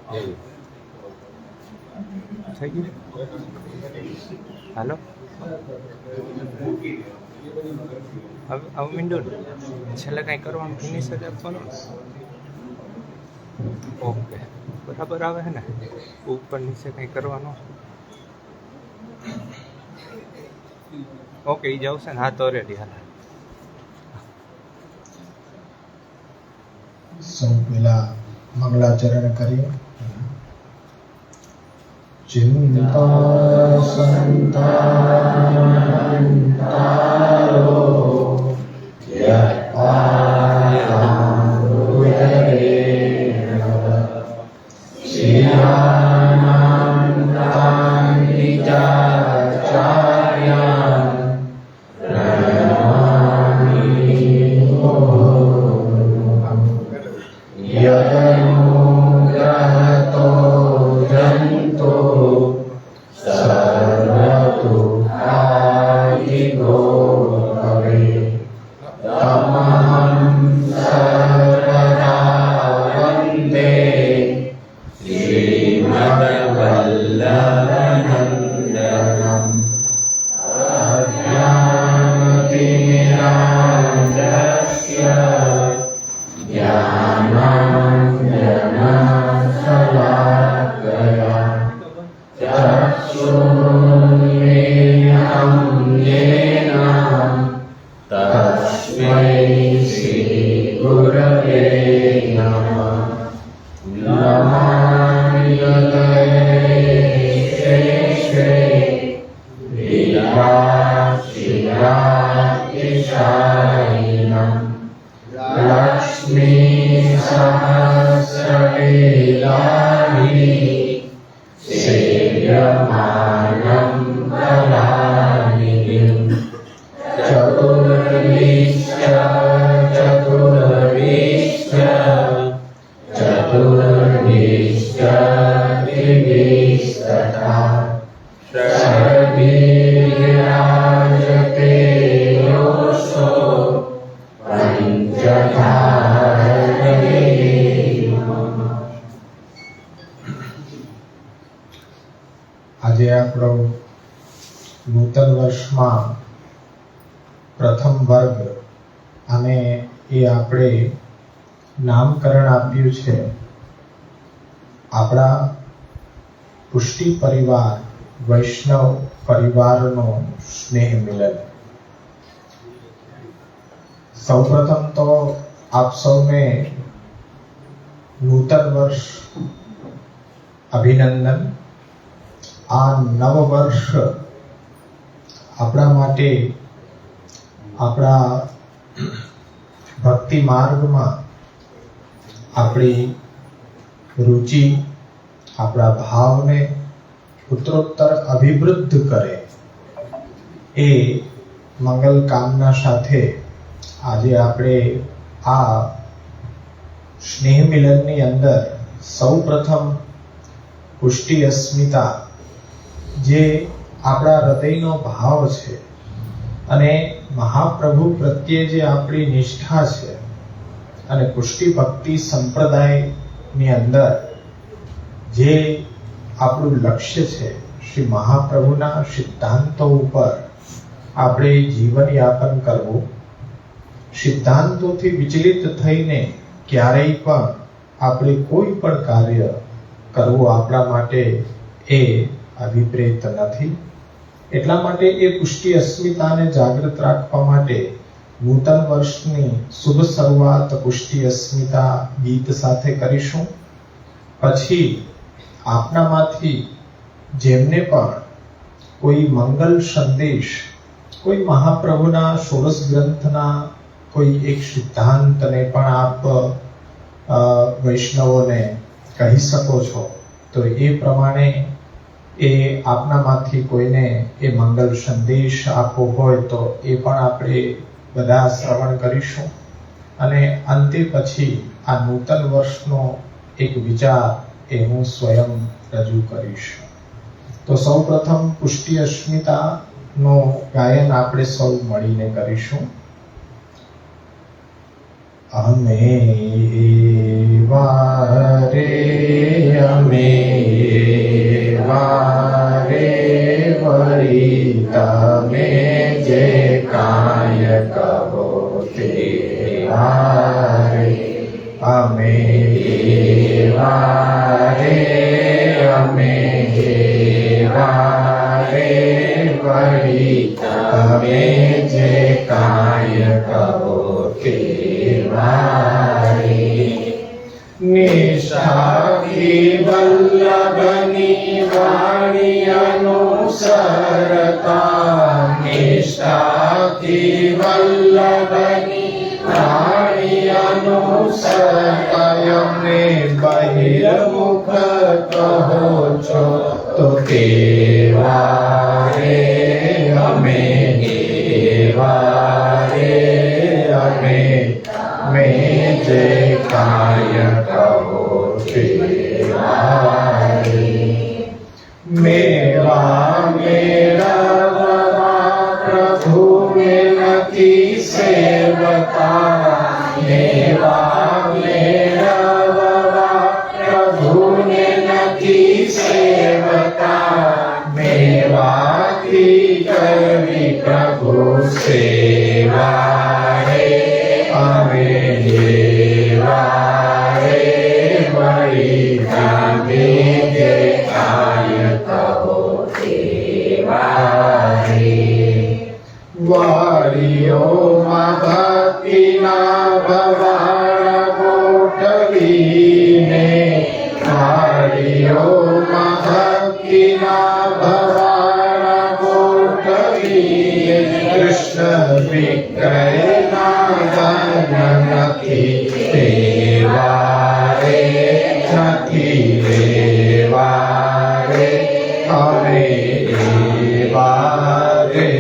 થઈ ગયું. હાલો હવે મીંડું છેલ્લે કાંઈ કરવાનું ફિનિશ જ આપવાનું. ઓકે બરાબર આવે છે ને ઉપર નીચે કંઈ કરવાનું. ઓકે એ જાવ છે ને. હા તો રેડી. હાલ સૌ પહેલા મંગલાચરણ કરીએ. ચિંતા સંતાનંતારો આજે આપણો નૂતન વર્ષમાં પ્રથમ વર્ગ અને એ આપણે નામકરણ આપ્યું છે આપણા પુષ્ટિ પરિવાર વૈષ્ણવ પરિવારનો સ્નેહ મિલન. સૌપ્રથમ તો આપ સૌને નૂતન વર્ષ અભિનંદન. આ નવ વર્ષ આપણા માટે આપણા ભક્તિ માર્ગમાં આપણી રુચિ આપણા ભાવને ઉત્તરોત્તર અભિવૃદ્ધ કરે એ મંગલ કામના સાથે આજે આપણે આ સ્નેહ મિલનની અંદર સૌપ્રથમ પુષ્ટિ અસ્મિતા જે આપણા હૃદયનો ભાવ છે અને મહાપ્રભુ પ્રત્યે જે આપણી નિષ્ઠા છે અને પુષ્ટિ ભક્તિ સંપ્રદાયની અંદર જે આપણું લક્ષ્ય છે શ્રી મહાપ્રભુના સિદ્ધાંતો ઉપર આપણે જીવન યાપન કરવું. સિદ્ધાંતોથી વિચલિત થઈને ક્યારેય પણ આપણે કોઈ પણ કાર્ય કરવું આપણા માટે એ અભિપ્રેત નથી. એટલા માટે એ પુષ્ટિ અસ્મિતાને જાગૃત રાખવા માટે નૂતન વર્ષની શુભ શરૂઆત પુષ્ટિ અસ્મિતા ગીત સાથે કરીશું. પછી આપનામાંથી જેમને પણ કોઈ મંગલ સંદેશ, કોઈ મહાપ્રભુના ષોડશ ગ્રંથના કોઈ એક સિદ્ધાંતને પણ આપ વૈષ્ણવોને કહી શકો છો. તો એ પ્રમાણે એ આપનામાંથી કોઈને એ મંગલ સંદેશ આપવો હોય તો એ પણ આપણે બધા શ્રવણ કરીશું. અને અંતે પછી આ નૂતન વર્ષનો એક વિચાર એ હું સ્વયં રજૂ કરીશ. તો સૌપ્રથમ પુષ્ટિ અસ્મિતાનો ગાયન આપણે સૌ મળીને કરીશું. અમે વારે તમે જે કાંઈ કહો તે વારે અમે વારે વારે વળી તમે જે કાંઈ કહો તે વારે નિષ્ઠાથી વલ્લભની વાણી અનુસરતા નિષ્ઠાથી વલ્લભની વાણી અનુસરતા અમને બહિર્મુખ કહો છો તો કેવારે અમે મેં જે કાંઈ કહો તે વારે મેવા મેળવવા પ્રભુને નથી સેવતા મેવા મેળવવા પ્રભુને નથી સેવતા મેવાથી કરવી પ્રભુ સેવા રે અમે વારે વળી તમે જે કાંઈ કહો તે વારે વાળીઓમાં ભક્તિના ભવાળ ગોઠવીને વાળીઓમાં ભક્તિના ભવાળ ગોઠવીને કૃષ્ણ વિક્રયના ધન નથી દેવારે અમે વારે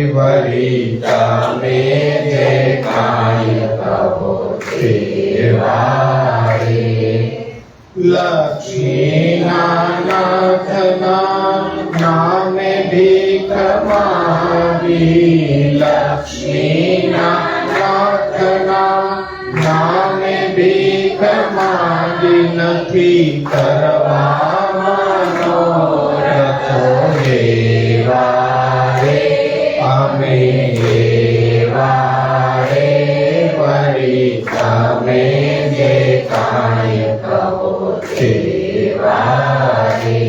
વળી તમે જે કાંઈ કહો તે વારે લક્ષ્મીનાથના નામે ભીખ માંગી લક્ષ્મીનાથના નામે ભીખ માંગી નથી કરવા મનોરથો વારે અમે વારે વળી તમે જે કાંઈ કહો તે વારે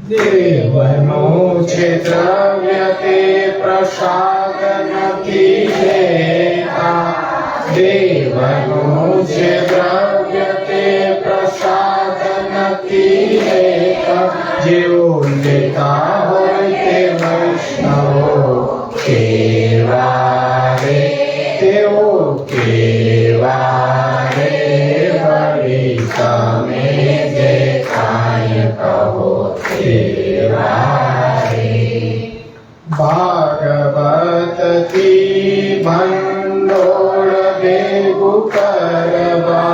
દેવનું છે દ્રવ્ય તે પ્રસાદ નથી લેતા દેવનું છે દ્રવ્ય તે પ્રસાદ નથી લેતા જેઓ લેતા હોય તે વૈષ્ણવો કેવારે તેઓ કેવારે વળી તમે જે કાંઈ કહો તે વારે ભાગવતથી ભંડોળ ભેગું કરવા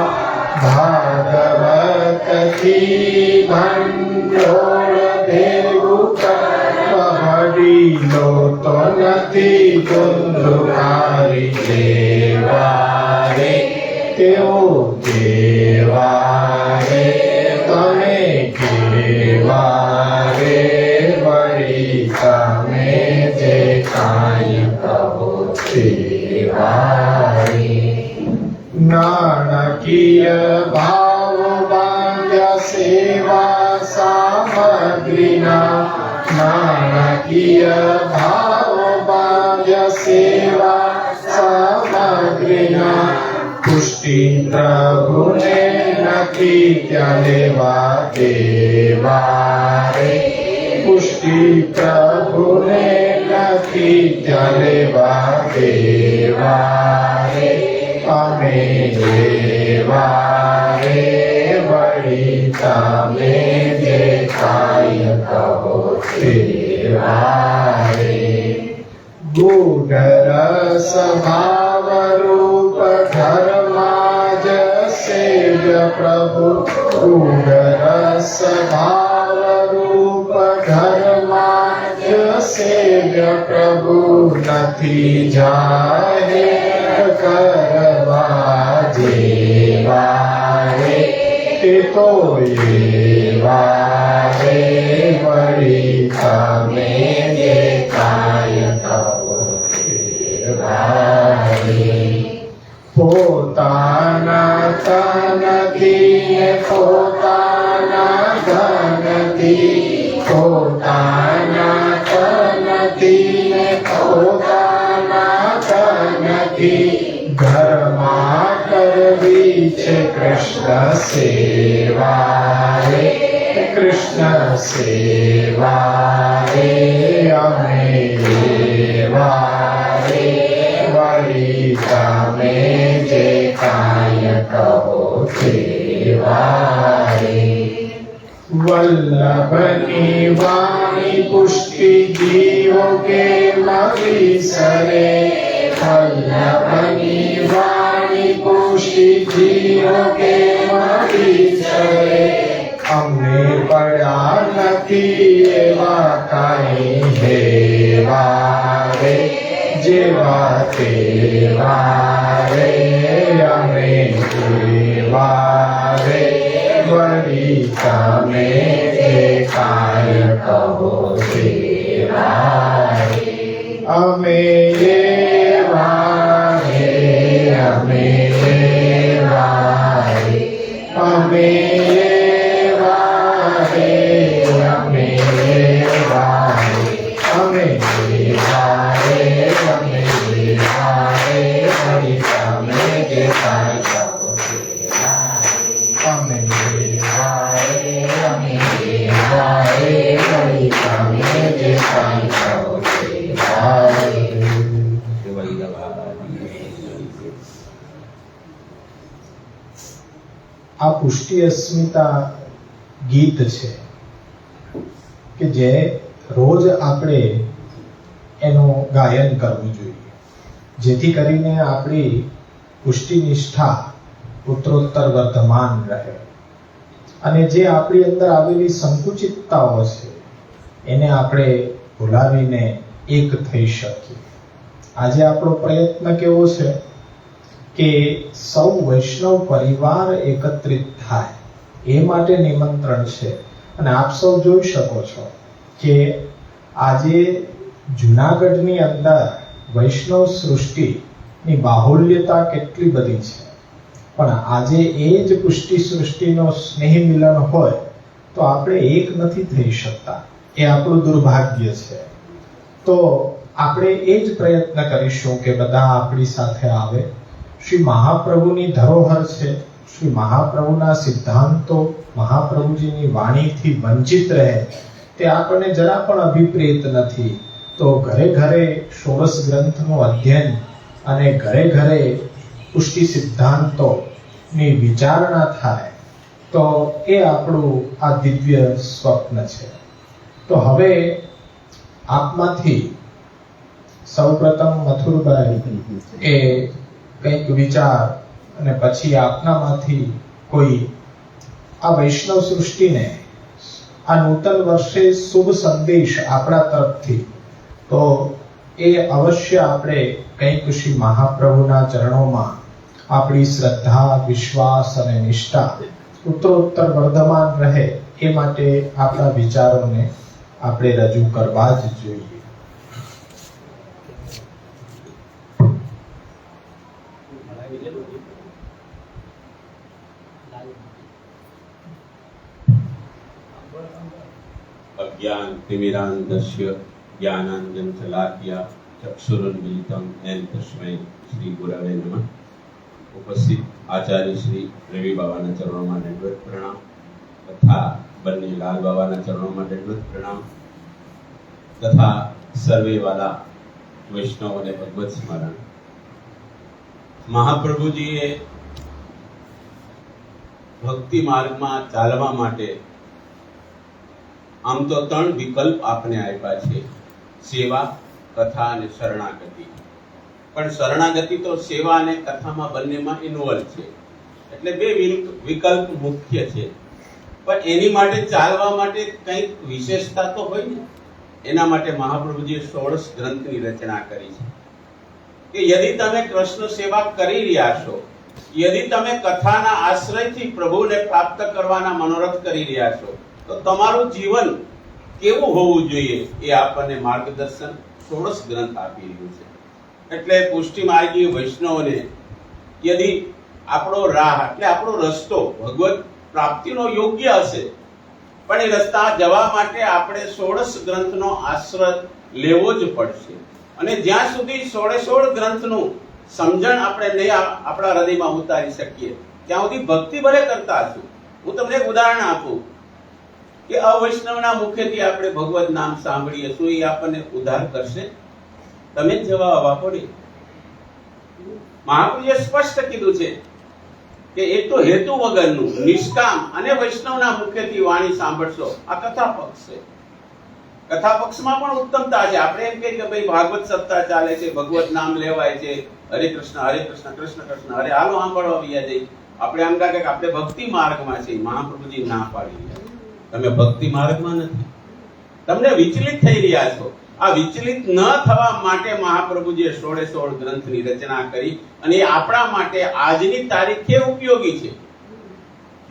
ભાગવતથી ભંડોળ ભેગું કરવા વડીલો તો નથી ધુંધુકારી દેવારે તેઓ કેવારે તમે કેવારે વળી તમે જે કાંઈ કહો તે વારે નાણકીય ભાવ બાંધ્યા સેવા સામગ્રીના નાણકીય ભાવ બાંધ્યા સેવા સામગ્રીના પુષ્ટિ પ્રભુને નથી ત્યાં લેવા દેવારે પુષ્ટિ પ્રભુને નથી ત્યાં લેવા દેવારે અમે દેવારે વળી તમે જે કાંઈ કહો તે વારે ગૂઢ રસ ભાવ રૂપ ધર્મા જ સેવ્ય પ્રભુ ગૂઢ રસ ભાવ રૂપ ધર્મા જ સેવ્ય પ્રભુ નથી જાહેર કરવા જેવારે તે તો એવારે વળી તમે જે કાય કહો ફેરવારે. પોતાના તનથી પોતાના ધનથી, પોતાના તનથી પોતાના ધનથી ઘરમાં કરવી છે કૃષ્ણ સેવા રે, કૃષ્ણ સેવા રે. અમે એવા રે વળી તમે જે કાય કહો તેવા રે. વલ્લભની વાણી પુષ્ટિ જીવો કેમ વિસરે, વલ્લભની વાણી પુષ્ટિ જીવો કેમ વિસરે. અમને પડ્યા નથી એવા કાંઈ હેવા રે, જેવા તેવા રે. અમે એવા રે વળી તમે જે કાંઈ કહો તેવા રે. અમે એવા રે, અમે એવા રે, અમે એવા રે, અમે એવા રે, અમે એવા રે, અમે એવા રે વળી તમે જે કાંઈ કહો તેવા રે. અમે એવા રે, અમે એવા રે વળી તમે જે કાંઈ કહો તેવા રે. આ પુષ્ટિ અસ્મિતા ગીત છે કે જે રોજ આપણે એનું ગાયન કરવું જોઈએ, જેથી કરીને આપણી પુષ્ટિ નિષ્ઠા ઉત્તરોત્તર વર્ધમાન રહે અને જે આપણી અંદર આવેલી સંકુચિતતાઓ છે એને આપણે ભૂલાવીને એક થઈ શકીએ. આજે આપણો પ્રયત્ન કેવો છે કે સૌ વૈષ્ણવ પરિવાર એકત્રિત થાય એ માટે નિમંત્રણ છે. અને આપ સૌ જોઈ શકો છો કે આજે જુનાગઢની અંદર વૈષ્ણવ સૃષ્ટિની બાહુલ્યતા કેટલી બધી છે, પણ આજે એ જ પુષ્ટિ સૃષ્ટિનો સ્નેહ મિલન હોય તો આપણે એક નથી થઈ શકતા. એ આપણું દુર્ભાગ્ય છે. તો આપણે એ જ પ્રયત્ન કરીશું કે બધા આપણી સાથે આવે. શ્રી મહાપ્રભુની ધરોહર છે, શ્રી મહાપ્રભુના સિદ્ધાંતો, મહાપ્રભુજીની વાણીથી વંચિત રહે તે આપણને જરા પણ અભિપ્રેત નથી. તો ઘરે ઘરે ષોડશ ગ્રંથનું અધ્યયન અને ઘરે ઘરે પુષ્ટિ સિદ્ધાંતોની વિચારણા થાય તો એ આપણું આ દિવ્ય સ્વપ્ન છે. તો હવે આપમાંથી સૌપ્રથમ મથુરભાઈ એ કંઈક વિચાર અને પછી આપનામાંથી કોઈ આ વૈષ્ણવ સૃષ્ટિને આ નૂતન વર્ષે શુભ સંદેશ આપણા તરફથી, તો એ અવશ્ય આપણે કંઈક શ્રી મહાપ્રભુના ચરણોમાં આપણી શ્રદ્ધા, વિશ્વાસ અને નિષ્ઠા ઉત્તરોત્તર વર્ધમાન રહે એ માટે આપણા વિચારોને આપણે રજૂ કરવા જ જોઈએ. अज्ञान तिमिरान्धस्य ज्ञानाञ्जन शलाकया चक्षुरुन्मीलितं येन तस्मै श्री गुरवे नमः. उपस्थित आचार्य श्री रवि बाबाના ચરણોમાં દંડવત પ્રણામ તથા બંને લાલ બાબાના ચરણોમાં દંડવત પ્રણામ તથા સર્વે વાલા વૈષ્ણવોને ભગવત સ્મરણ. મહાપ્રભુજીએ ભક્તિ માર્ગમાં ચાલવા માટે આમ તો 3 વિકલ્પ આપને આપ્યા છે: સેવા, કથા અને શરણાગતિ. પણ શરણાગતિ તો સેવા અને કથામાં બંનેમાં ઇન્વોલ્વ છે, એટલે 2 વિકલ્પ મુખ્ય છે. પણ એની માટે ચાલવા માટે કંઈક વિશેષતા તો હોય ને. એના માટે મહાપ્રભુજીએ 16 ગ્રંથની રચના કરી છે કે યદિ તમે કૃષ્ણ સેવા કરી રહ્યા છો, યદિ તમે કથાના આશ્રયથી પ્રભુને પ્રાપ્ત કરવાના મનોરથ કરી રહ્યા છો, તો તમારું જીવન કેવું હોવું જોઈએ એ આપણને માર્ગદર્શન ષોડશ ગ્રંથ આપી રહ્યું છે. એટલે પુષ્ટિ માર્ગી વૈષ્ણવને યદિ આપણો રાહ એટલે આપણો રસ્તો ભગવત પ્રાપ્તિનો યોગ્ય હશે, પણ એ રસ્તા જવા માટે આપણે ષોડશ ગ્રંથનો આશ્રય લેવો જ પડશે. અને જ્યાં સુધી 16 ગ્રંથનું સમજણ આપણે નહીં આપણા હૃદયમાં ઉતારી શકીએ ત્યાં સુધી ભક્તિ ભલે કરતા હશું. હું તમને એક ઉદાહરણ આપું કે અવૈષ્ણવના મુખેથી આપણે ભગવત નામ સાંભળીએ, શું એ આપણને ઉદ્ધાર કરશે? તમે જ જવાબ આપો ને. મહાપ્રભુએ સ્પષ્ટ કીધું છે કે એક તો હેતુ વગરનું નિષ્કામ અને વૈષ્ણવના મુખેથી વાણી સાંભળશો, આ કથા પક્ષ છે. કથા પક્ષમાં પણ ઉત્તમતા છે. આપણે એમ કહીએ કે ભાઈ ભાગવત સપ્તાહ ચાલે છે, ભગવત નામ લેવાય છે, હરે કૃષ્ણ કૃષ્ણ કૃષ્ણ હરે, હાલો સાંભળવા વૈયા જઈ. આપણે એમ કહે કે આપણે ભક્તિ માર્ગમાં છે. મહાપ્રભુજી ના પાડી રહ્યા, તમે ભક્તિ માર્ગમાં નથી, તમને વિચલિત થઈ રહ્યા છો. આ વિચલિત ન થવા માટે મહાપ્રભુજીએ 16 ગ્રંથની રચના કરી અને એ આપણા માટે આજની તારીખે ઉપયોગી છે.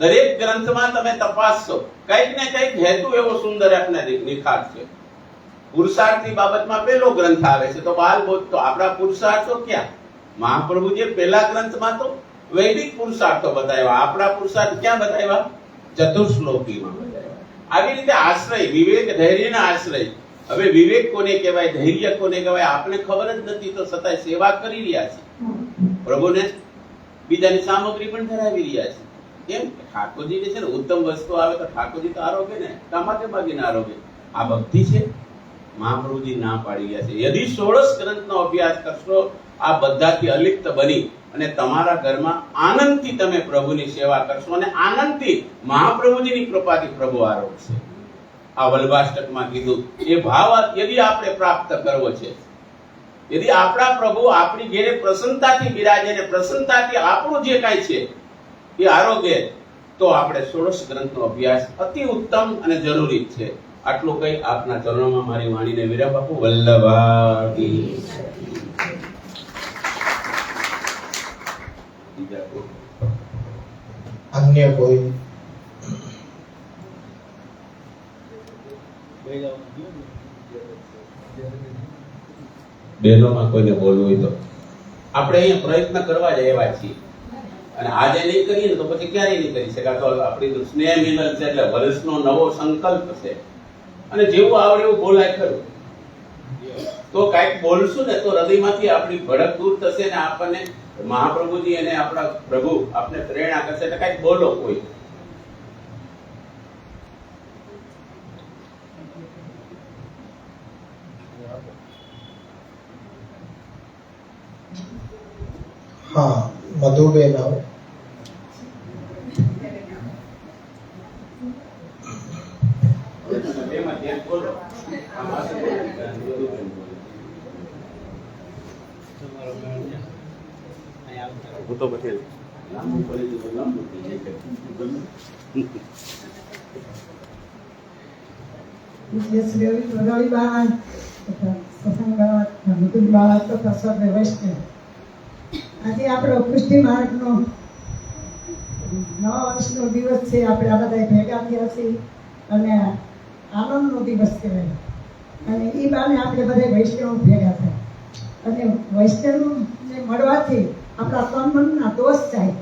દરેક ગ્રંથમાં તમે તપાસશો કંઈક ને કંઈક હેતુ એવો સુંદર આપને નિખારશે. પુરુષાર્થની બાબતમાં પહેલો ગ્રંથ આવે છે તો બાલબોધ, તો આપણા પુરુષાર્થો ક્યાં? મહાપ્રભુજીએ પહેલા ગ્રંથમાં તો વૈદિક પુરુષાર્થો બતાવ્યા, આપણા પુરુષાર્થ ક્યાં બતાવ્યા? ચતુશ્લોકીમાં બતાવ્યા. આવી રીતે આશ્રય, વિવેક ધૈર્યના આશ્રય. હવે વિવેક કોને કહેવાય, ધૈર્ય કોને કહેવાય આપને ખબર જ નથી, તો છતાંય સેવા કરી રહ્યા છે પ્રભુને, બીજાની સામગ્રી પણ ધરાવી રહ્યા છે. કેમ? ઠાકોરજીને છે ને ઉત્તમ વસ્તુ આવે તો ઠાકોરજી તો આરોગે ને, કામાકે માગીને આરોગે. આ ભક્તિ છે. મહાપ્રભુજી ના પાડી ગયા છે. યદિ 16 ગ્રંથનો અભ્યાસ કરશો, આ બધાથી અલિપ્ત બની અને તમારા ઘરમાં આનંદથી તમે પ્રભુની સેવા કરશો અને આનંદથી મહાપ્રભુજીની કૃપાથી પ્રભુ આરોગશે. આ વલ્લભાષ્ટકમાં કીધું એ ભાવ યદિ આપણે પ્રાપ્ત કરવો છે, યદિ આપણા પ્રભુ આપણી ઘેરે પ્રસન્નતાથી બિરાજે ને પ્રસન્નતાથી આપણું જે કાંઈ છે એ આરોગ્ય, તો આપણે 16 ગ્રંથનો અભ્યાસ અતિ ઉત્તમ અને જરૂરી છે. આટલું કઈ આપના ચરણોમાં મારી વાણીને વિરામ આપું. વલ્લભાઈ અન્ય કોઈ? બહેનોમાં કોઈને બોલવું હોય તો આપણે અહીંયા પ્રયત્ન કરવા જ આવ્યા છીએ, અને આજે નહીં કરીએ ને તો પછી ક્યારેય નહીં કરી શકાય. તો આપણી સ્નેહ મિલન છે એટલે વર્ષનો નવો સંકલ્પ છે અને જેવું આવડે એવું બોલાય ખરું. તો કાંઈક બોલશું ને તો હૃદયમાંથી આપણી ભડક દૂર થશે ને આપણને મહાપ્રભુજી અને આપણા પ્રભુ આપને પ્રેરણા કરશે. એટલે કાંઈક બોલો કોઈ. હા, મધુબેન આવો. હું તો પછી લાંબુ પડી ગયું, લાંબુ થઈ જાય. આજે આપણો પુષ્ટિ માર્ગનો 9 વર્ષનો દિવસ છે. આપણે આ બધા ભેગા થયા છીએ અને આનંદનો દિવસ કહેવાય. અને એ બાને આપણે બધા વૈષ્ણવ ભેગા થયા અને વૈષ્ણવને મળવાથી આપણા તન મનના દોષ જાય,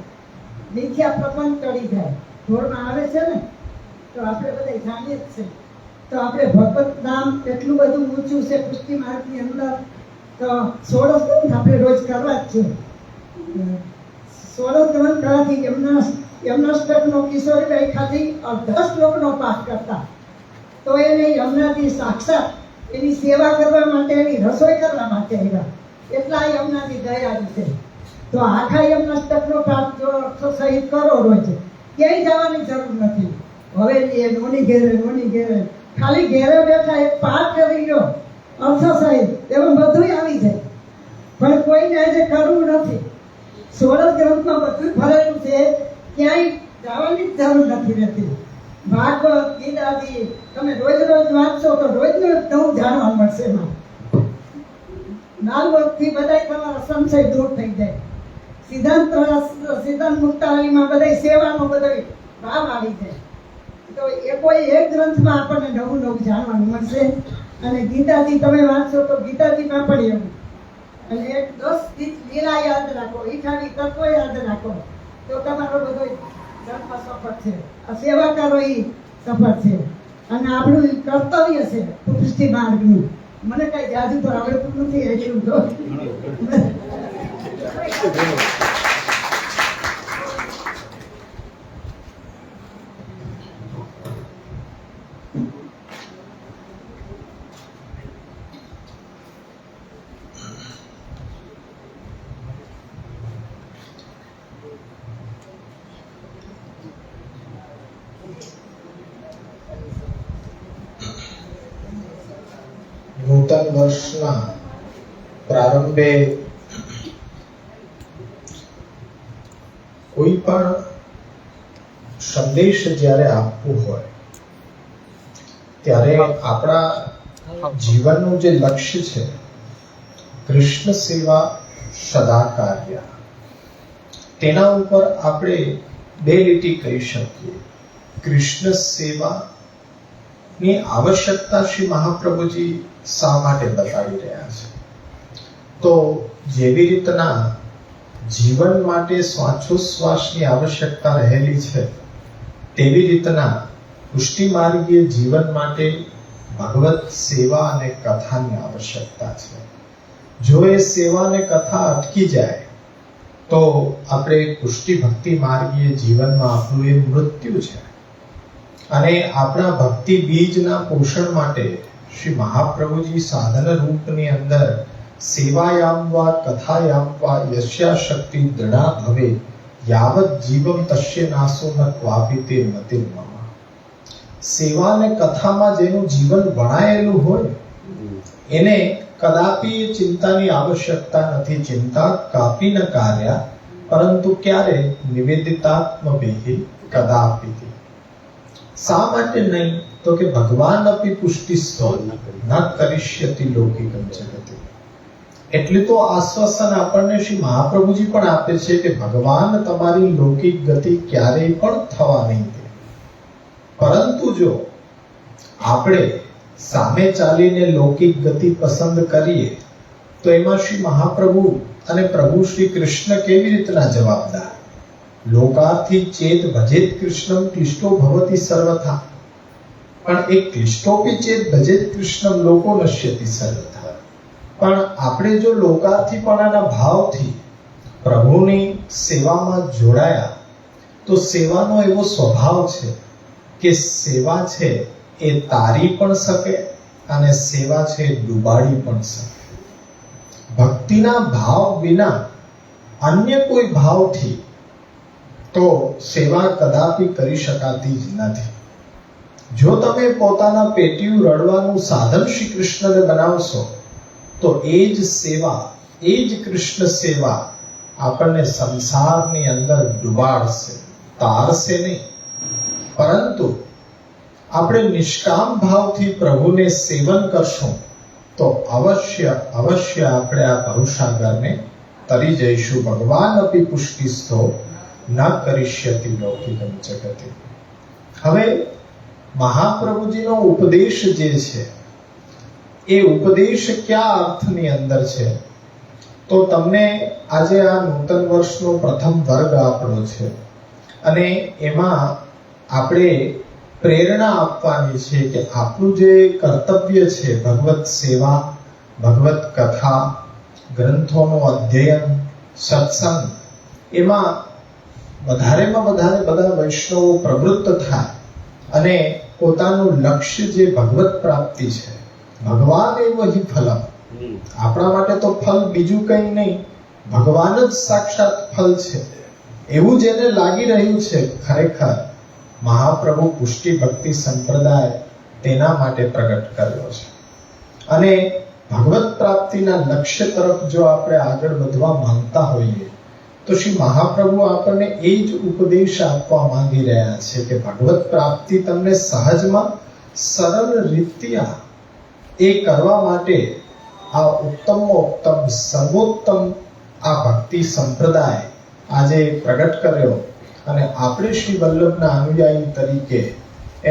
મિથ્યા પ્રપંચ ટળી જાય. ધોરમાં આવે છે ને તો આપણે બધા જાણીએ જ છે. તો આપણે ભગવત નામ એટલું બધું ઊંચું છે પુષ્ટિ માર્ગની અંદર. તો 16 ગ્રંથ આપણે રોજ કરવા જ છે. 16 ગ્રંથ કરવાથી એમના શ્લોકનો કિશોરીભાઈ ખાલી 10 શ્લોકનો પાઠ કરતા તો એને યમુનાજી સાક્ષાત એની સેવા કરવા માટે, એની રસોઈ કરવા માટે આવ્યા. એટલા યમુનાજી દયાળુ છે. તો આખા યમુના શ્લોકનો પાઠ જો અર્થો સહિત કરો રોજ, ક્યાંય જવાની જરૂર નથી. હવે એ નોની ઘેરે ખાલી ઘેરે બેઠા એક પાઠ કરી લો અર્થો સહિત, એમાં બધું આવી જાય. પણ કોઈને આજે કરવું નથી. 16 ગ્રંથમાં બધું ભરેલું છે, ક્યાંય જવાની જ જરૂર નથી રહેતી. ભાગવત ગીતાજી તમે રોજ વાંચશો તો રોજનું નવું જાણવા મળશે. એમાં નાલવથી બધા તમારા સંશય દૂર થઈ જાય. સિદ્ધાંત મુક્તાવલીમાં બધા સેવાનો બધો ભાવ આવી જાય. તો એ કોઈ એક ગ્રંથમાં આપણને નવું જાણવાનું મળશે. અને ગીતાજી તમે વાંચો તો ગીતાજીમાં પણ એવું. અને એક 10 લીલા યાદ રાખો, 28 તત્વો યાદ રાખો, તો તમારો બધો ધર્મ સફળ છે. આ સેવા કરો એ સફળ છે. અને આપણું કર્તવ્ય છે પુષ્ટિ માર્ગનું. મને કઈ જાદુ તો આવડતું નથી એટલું તો. નૂતન વર્ષના પ્રારંભે કોઈ પણ સંદેશ જ્યારે આપવું હોય ત્યારે આપણા જીવનનું જે લક્ષ્ય છે કૃષ્ણ સેવા સદા કાર્ય, તેના ઉપર આપણે બે લીટી કહી શકીએ. કૃષ્ણ સેવા ની આવશ્યકતા શ્રી મહાપ્રભુજી શા માટે બતાવી રહ્યા છે? તો જેવી રીતના જીવન માટે શ્વાસોશ્વાસની આવશ્યકતા રહેલી છે, તેવી રીતના પુષ્ટિ માર્ગીય જીવન માટે ભગવત સેવા અને કથાની આવશ્યકતા છે. જો એ સેવા અને કથા અટકી જાય તો આપણે પુષ્ટિ ભક્તિ માર્ગીય જીવનમાં આપણું એ મૃત્યુ છે. અને આપણા ભક્તિ બીજના પોષણ માટે શ્રી મહાપ્રભુજી સાધન રૂપની અંદર સેવાયામ વા કથાયામ વા યસ્યા શક્તિ દૃઢા ભવે યાવત જીવમ તસ્ય નાસો ન ક્વાપી તે મતિર્મમ. સેવા અને કથામાં જેનું જીવન વણાયેલું હોય એને કદાપી ચિંતાની આવશ્યકતા નથી. ચિંતા કાપી ન કાર્યા પરંતુ ક્યારે નિવેદિતાત્મ બેહી કદાપી. શા માટે નહીં? તો કે ભગવાન અપી પુષ્ટિસ્તો ન કરિષ્યતિ લૌકિકમ જગતે. એટલે તો આશ્વાસન આપણને શ્રી મહાપ્રભુજી પણ આપે છે કે ભગવાન તમારી લૌકિક ગતિ ક્યારેય પણ થવા નહીં દે. પરંતુ જો આપણે સામે ચાલીને લૌકિક ગતિ પસંદ કરીએ તો એમાં શ્રી મહાપ્રભુ અને પ્રભુ શ્રી કૃષ્ણ કેવી રીતના જવાબદાર? લોકાર્થી ચેત ભજેત કૃષ્ણમ ક્લિષ્ટો ભવતિ સર્વથા. પણ એક ક્લિષ્ટોપી ચેત ભજેત કૃષ્ણમ લોકો નશ્યતિ સર્વથા. પણ આપણે જો લોકાર્થીપણાના ભાવથી પ્રભુની સેવામાં જોડાયા તો સેવાનો એવો સ્વભાવ છે કે સેવા છે એ તારી પણ શકે અને સેવા છે ડૂબાડી પણ શકે. ભક્તિના ભાવ વિના અન્ય કોઈ ભાવથી તો સેવા કદાપી કરી શકાતી જ નથી. જો તમે પોતાના પેટીયું રડવાનું સાધન શ્રી કૃષ્ણને બનાવશો તો એ જ સેવા, એ જ કૃષ્ણ સેવા આપણને સંસારની અંદર ડુબાડશે, તારશે નહીં. પરંતુ આપણે નિષ્કામ ભાવથી પ્રભુને સેવન કરશું તો અવશ્ય આપણે આ ભવસાગરને તરી જઈશું. ભગવાન અપી પુષ્ટિસ્તો ન કરિષ્યતિ લૌકિકમ જગતે. હવે મહાપ્રભુજીનો ઉપદેશ જે છે એ ઉપદેશ કયા અર્થની અંદર છે? તો તમને આજે આ નૂતન વર્ષનો પ્રથમ વર્ગ આપણો છે અને એમાં આપણે પ્રેરણા આપવાની છે કે આપણું જે કર્તવ્ય છે ભગવત સેવા, ભગવત કથા, ગ્રંથોનું અધ્યયન, સત્સંગ, એમાં વધારેમાં વધારે બધા વૈષ્ણવો પ્રવૃત્ત થાય અને પોતાનું લક્ષ્ય જે ભગવત પ્રાપ્તિ છે, ભગવાન એવ હિ ફલમ. આપણા માટે તો ફલ બીજું કંઈ નહીં, ભગવાન જ સાક્ષાત ફલ છે એવું જેને લાગી રહ્યું છે, ખરેખર મહાપ્રભુ પુષ્ટિ ભક્તિ સંપ્રદાય તેના માટે પ્રગટ કર્યો છે. અને ભગવત પ્રાપ્તિના લક્ષ્ય તરફ જો આપણે આગળ વધવા માંગતા હોઈએ તો શ્રી મહાપ્રભુ આપણને એ જ ઉપદેશ આપવા માંગી રહ્યા છે કે ભગવત પ્રાપ્તિ તમને સહજમાં સરળ રીત્યા એ કરવા માટે આ ઉત્તમોત્તમ સર્વોત્તમ આ ભક્તિ સંપ્રદાય આજે પ્રગટ કર્યો અને આપણે શ્રી વલ્લભના અનુયાયી તરીકે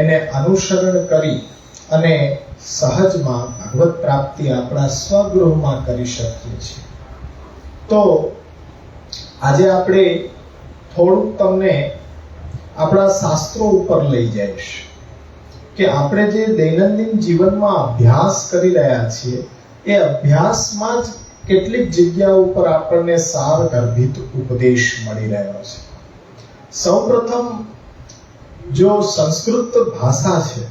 એને અનુસરણ કરી અને સહજમાં ભગવત પ્રાપ્તિ આપણા સ્વગૃહમાં કરી શકીએ છીએ. તો આજે આપણે થોડુંક તમને આપણા શાસ્ત્રો ઉપર લઈ જઈશ કે આપણે જે દૈનંદિન જીવનમાં અભ્યાસ કરી રહ્યા છીએ એ અભ્યાસમાં જ કેટલીક જગ્યા ઉપર આપણને સાર ગર્ભિત ઉપદેશ મળી રહ્યો છે. સૌપ્રથમ જો સંસ્કૃત ભાષા છે,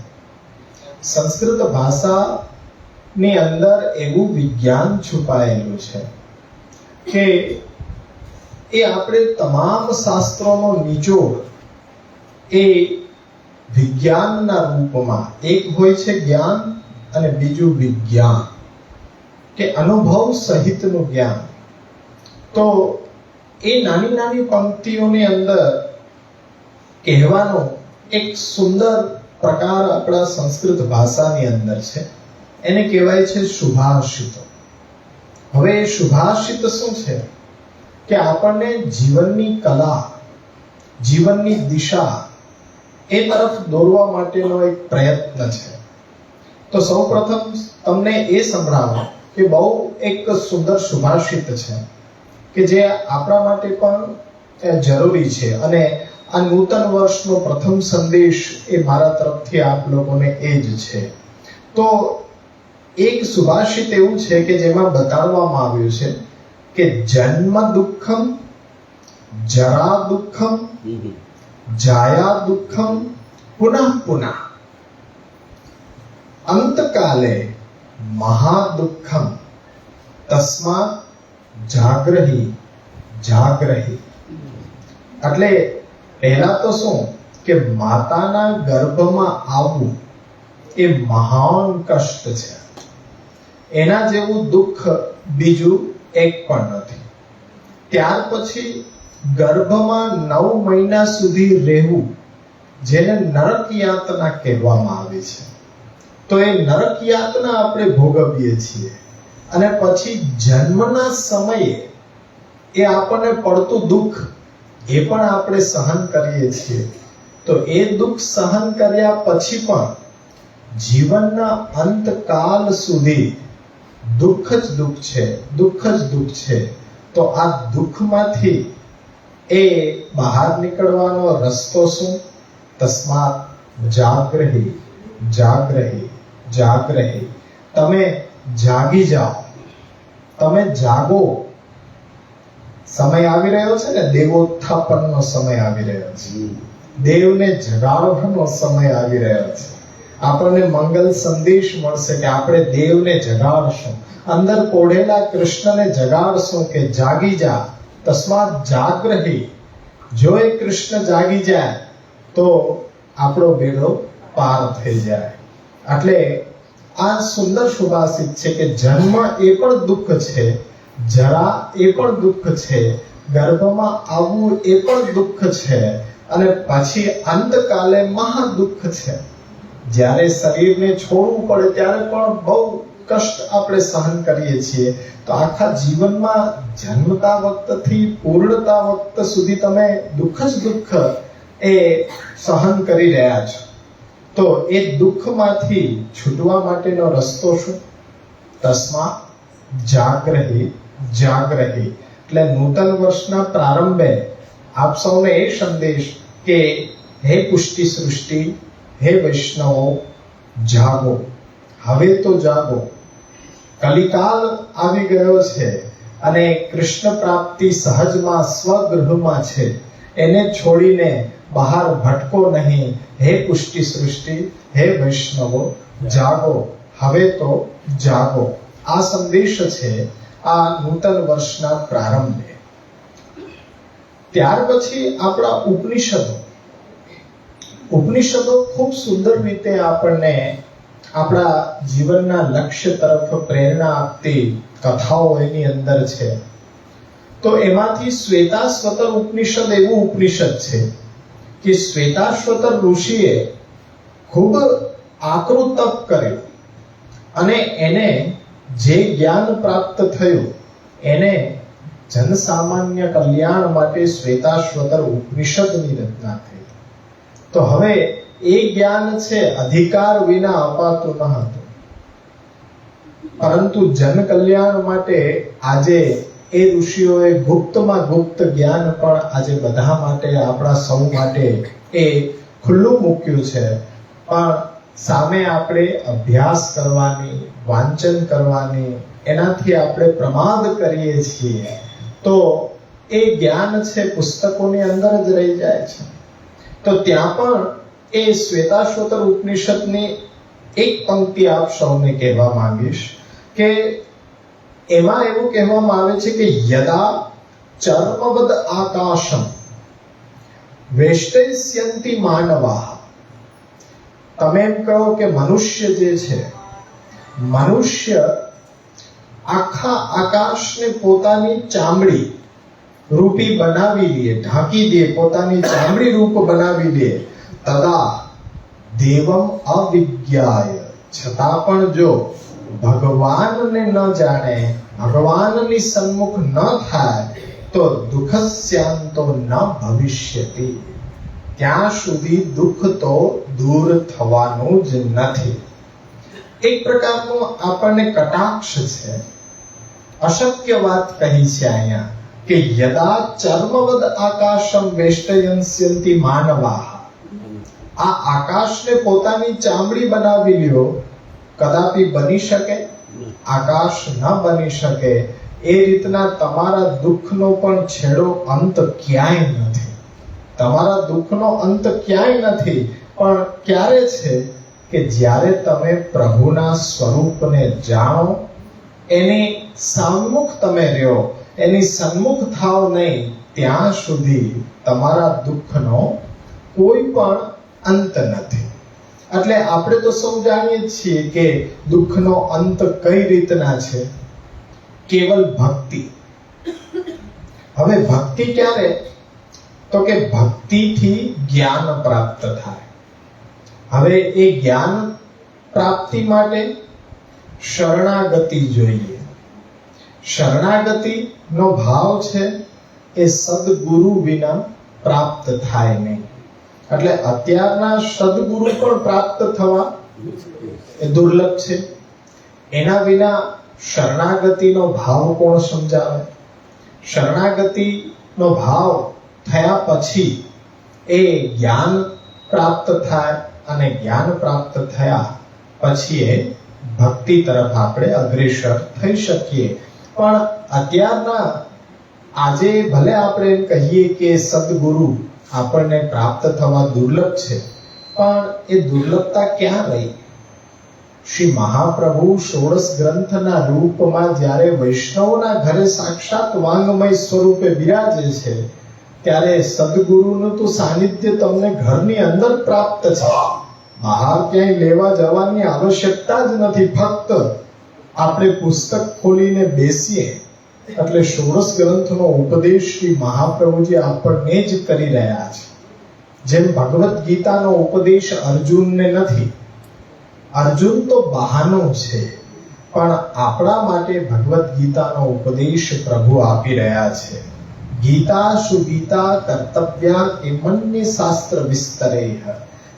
સંસ્કૃત ભાષાની અંદર એવું વિજ્ઞાન છુપાયેલું છે કે એ આપણે તમામ શાસ્ત્રોનો નિચોડ એ વિજ્ઞાનના રૂપમાં, એક હોય છે જ્ઞાન અને બીજું વિજ્ઞાન કે અનુભવ સહિતનું જ્ઞાન. તો એ નાની નાની પંક્તિઓની અંદર કહેવાનો એક સુંદર પ્રકાર આપણા સંસ્કૃત ભાષાની અંદર છે. એને કહેવાય છે શુભાષિતો. હવે એ શુભાષિત શું છે કે આપણને જીવનની કલા, જીવનની દિશા એ તરફ દોરવા માટેનો એક પ્રયત્ન છે. તો સૌપ્રથમ તમને એ સંભળાવો કે બહુ એક સુંદર શુભાષિત છે કે જે આપણા માટે પણ જરૂરી છે. અને આ નૂતન વર્ષનો પ્રથમ સંદેશ એ મારા તરફથી આપ લોકોને એ જ છે. તો એક સુભાષિત એવું છે કે જેમાં બતાવવામાં આવ્યું છે કે જન્મ દુઃખમ, જરા દુઃખમ, જાયા દુઃખમ, પુનઃ પુનઃ, અંતકાલે મહાદુઃખમ, તસ્માત જાગ્રહી જાગ્રહી. એટલે પહેલા તો શું કે માતાના ગર્ભમાં આવવું એ મહાન કષ્ટ છે. એના જેવું દુઃખ બીજું એક પણ નથી. ત્યાર પછી ગર્ભમાં 9 મહિના સુધી રહેવું, જેને નરક યાતના કહેવામાં આવે છે. તો એ નરક યાતના આપણે ભોગવીએ છીએ. અને પછી જન્મના સમયે એ આપણને પડતું દુઃખ એ પણ આપણે સહન કરીએ છીએ. તો એ દુઃખ સહન કર્યા પછી પણ જીવનના અંતકાલ સુધી દુઃખ જ દુઃખ છે, દુઃખ જ દુઃખ છે. તો આ દુઃખમાંથી એ બહાર નીકળવાનો રસ્તો શું? તસ્માત જાગ્રહી જાગ્રહી જાગ્રહી. તમે જાગી જાઓ, તમે જાગો. સમય આવી રહ્યો છે ને, દેવોત્થાપનનો સમય આવી રહ્યો છે. દેવને જગાડવાનો સમય આવી રહ્યો છે. આપણને મંગલ સંદેશ મળશે કે આપણે દેવને જગાડશું, અંદર પોઢેલા કૃષ્ણને જગાડશું કે જાગી જા, તસ્માત જાગ્રહી. જો એ કૃષ્ણ જાગી જાય તો આપણો બેડો પાર થઈ જાય. એટલે આ સુંદર શુભાષિત છે કે જન્મ એ પણ દુઃખ છે, જરા એ પણ દુઃખ છે, ગર્ભમાં આવવું એ પણ દુઃખ છે, અને પછી અંતકાલે મહા દુઃખ છે. જ્યારે શરીરને છોડવું પડે ત્યારે પણ બહુ કષ્ટ આપણે સહન કરીએ છીએ. તો આખા જીવનમાં જન્મતા વખતથી પૂર્ણતા વખત સુધી તમે દુઃખ જ દુઃખ એ સહન કરી રહ્યા છો. તો એ દુઃખમાંથી છૂટવા માટેનો રસ્તો શું? તસ્માત જાગ્રહી જાગ્રહી. એટલે નૂતન વર્ષના પ્રારંભે આપ સૌને એ સંદેશ કે હે પુષ્ટિ સૃષ્ટિ, હે વૈષ્ણવો, જાગો, હવે તો જાગો. કલિકાલ આવી ગયો છે અને કૃષ્ણ પ્રાપ્તિ સહજમાં સ્વગૃહમાં છે. એને છોડીને બહાર ભટકો નહીં. હે પુષ્ટિ સૃષ્ટિ, હે વૈષ્ણવો, જાગો, હવે તો જાગો. આ સંદેશ છે આ નૂતન વર્ષના પ્રારંભે. ત્યાર પછી આપણા ઉપનિષદો ખૂબ સુંદર રીતે આપણને આપણા જીવનના લક્ષ્ય તરફ પ્રેરણા આપતી કથાઓ એની અંદર છે. તો એમાંથી શ્વેતાશ્વતર ઉપનિષદ એવું ઉપનિષદ છે કે શ્વેતાશ્વતર ઋષિએ ખૂબ આકરું તપ કર્યું અને એને જે જ્ઞાન પ્રાપ્ત થયું એને જનસામાન્ય કલ્યાણ માટે શ્વેતાશ્વતર ઉપનિષદની રચના થઈ. તો હવે એ જ્ઞાન છે અધિકાર વિના અપાતું ન હતું, પરંતુ જન કલ્યાણ માટે આજે એ ઋષિઓએ ગુપ્તમાં ગુપ્ત જ્ઞાન પણ આજે બધા માટે, આપણા સૌ માટે એ ખુલ્લું મૂક્યું છે. પણ સામે આપણે અભ્યાસ કરવાની, વાંચન કરવાની, એનાથી આપણે પ્રમાદ કરીએ છીએ તો એ જ્ઞાન છે પુસ્તકોની અંદર જ રહી જાય છે. તો ત્યાં પણ એ શ્વેતાશ્વતર ઉપનિષદની એક પંક્તિ આપ સૌને કહેવા માંગીશ કે એમાં એવું કહેવામાં આવે છે કે યદા ચર્મવદ આકાશમ વેષ્ટયસ્યન્તિ માનવાહ. તમે એમ કહો કે મનુષ્ય જે છે, મનુષ્ય આખા આકાશને પોતાની ચામડી રૂપી બનાવી લે, ઢાંકી દે, પોતાની ચામડી રૂપ બનાવી લે, તદા દેવમ અવિજ્ઞાય, છતાં પણ જો ભગવાનને ન જાણે, ભગવાનની સન્મુખ ન થાય તો દુઃખસ્યાંતો ન ભવિષ્યતિ, ત્યાં સુધી દુઃખ તો દૂર થવાનું જ નથી. એક પ્રકારનો આપણને કટાક્ષ છે, અશક્ય વાત કહી છે અહીંયા કે યદા ચર્મવદ આકાશમ વેષ્ટયંસ્યન્તિ માનવાહ. આ આકાશને પોતાની ચામડી બનાવી લ્યો, કદાપી બની શકે? આકાશ ન બની શકે. એ રીતના તમારા દુઃખનો પણ છેડો અંત ક્યાંય નથી. તમારા દુઃખનો અંત ક્યાંય નથી. પણ ક્યારે છે કે જ્યારે તમે પ્રભુના સ્વરૂપને જાણો, એની સન્મુખ તમે રહ્યો, એની સન્મુખ થાવ નહીં, ત્યાં સુધી તમારા દુઃખનો કોઈ પણ અંત નથી. એટલે આપણે તો સૌ જાણીએ છીએ કે દુઃખનો અંત કઈ રીતના છે? કેવલ ભક્તિ. હવે ભક્તિ ક્યારે? તો કે ભક્તિથી જ્ઞાન પ્રાપ્ત થાય. હવે એ જ્ઞાન પ્રાપ્તિ માટે શરણાગતિ જોઈએ. શરણાગતિ નો ભાવ છે એ સદગુરુ વિના પ્રાપ્ત થાય નહીં. એટલે અત્યારના સદગુરુ પણ પ્રાપ્ત થવા એ દુર્લભ છે. એના વિના શરણાગતિનો ભાવ કોણ સમજાવે? શરણાગતિનો ભાવ થયા પછી એ જ્ઞાન પ્રાપ્ત થાય, અને જ્ઞાન પ્રાપ્ત થયા પછી એ ભક્તિ તરફ આપણે અગ્રેસર થઈ શકીએ. પણ અત્યારના આજે ભલે આપણે એમ કહીએ કે સદગુરુ આપણને પ્રાપ્ત થવા દુર્લભ છે, પણ એ દુર્લભતા ક્યાં રહી? શ્રી મહાપ્રભુ ષોડશ ગ્રંથના રૂપમાં જ્યારે વૈષ્ણવના ઘરે સાક્ષાત વાંગમય સ્વરૂપે બિરાજે છે, ત્યારે સદગુરુનું તો સાનિધ્ય તમને ઘરની અંદર પ્રાપ્ત છે. બહાર ક્યાંય લેવા જવાની આવશ્યકતા જ નથી. ફક્ત આપણે પુસ્તક ખોલીને બેસીએ એટલે ષોડશ ગ્રંથનો ઉપદેશ શ્રી મહાપ્રભુજી આપણને જ કરી રહ્યા છે. જેમ ભગવદ્ ગીતાનો ઉપદેશ અર્જુનને નથી. અર્જુન તો બહાનો છે, પણ આપણા માટે ભગવદ્ ગીતાનો ઉપદેશ પ્રભુ આપી રહ્યા છે. ગીતા સુગીતા કર્તવ્યા કિમન્ય શાસ્ત્ર વિસ્તરેહ.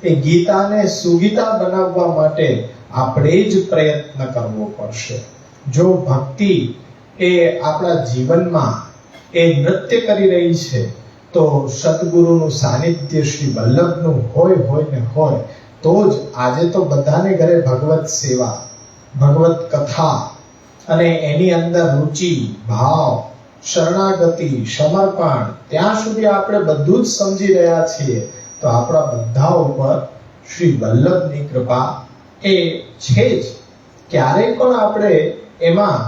એ ગીતાને સુગીતા બનાવવા માટે આપણે જ પ્રયત્ન કરવો પડશે. જો ભક્તિ એ આપણા જીવનમાં એ નૃત્ય કરી રહી છે તો સદગુરુનું સાનિધ્ય શ્રી વલ્લભનું હોય ને હોય તો જ આજે તો બધાને ઘરે ભગવત સેવા, ભગવત કથા અને એની અંદર રુચિ, ભાવ, શરણાગતિ, સમર્પણ, ત્યાં સુધી આપણે બધું જ સમજી રહ્યા છીએ. તો આપણા બધા ઉપર શ્રી વલ્લભની કૃપા એ છે જ. ક્યારેય પણ આપણે એમાં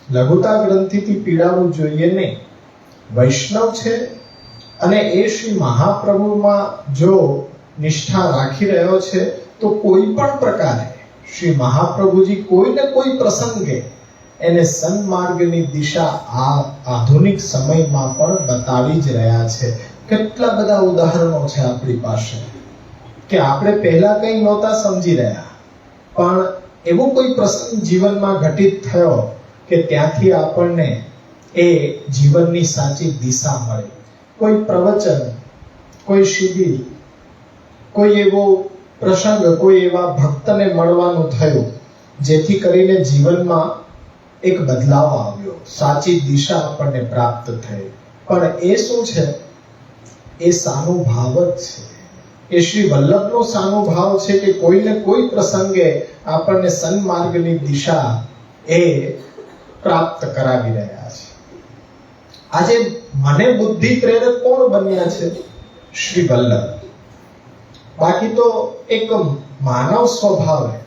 લઘુતા ગ્રંથિથી પીડાવું જોઈએ નહીં. વૈષ્ણવ છે અને એ શ્રી મહાપ્રભુમાં જો નિષ્ઠા રાખી રહ્યો છે તો કોઈ પણ પ્રકારે શ્રી મહાપ્રભુજી કોઈ ને કોઈ પ્રસંગે એને સન્માર્ગની દિશા આ આધુનિક સમયમાં પણ બતાવી જ રહ્યા છે. કેટલા બધા ઉદાહરણો છે આપણી પાસે કે આપણે પહેલા કંઈ નહોતા સમજી રહ્યા, પણ એવો કોઈ પ્રસંગ જીવનમાં ઘટિત થયો કે ત્યાંથી આપણને એ જીવનની સાચી દિશા મળે. કોઈ પ્રવચન, કોઈ શિબિર, કોઈ એવો પ્રસંગ કોઈ એવા ભક્તને મળવાનું થયું જેથી કરીને જીવનમાં એક બદલાવ આવ્યો, સાચી દિશા આપણને પ્રાપ્ત થઈ. પણ એ શું છે? એ સાનુભાવ જ છે. એ શ્રી વલ્લભનો સાનુભાવ છે કે કોઈને કોઈ પ્રસંગે આપણને સન્માર્ગની દિશા એ પ્રાપ્ત કરાવી રહ્યા છે. આજે મને બુદ્ધિ પ્રેરક કોણ બન્યા છે? શ્રી વલ્લભ. બાકી તો એક માનવ સ્વભાવ है.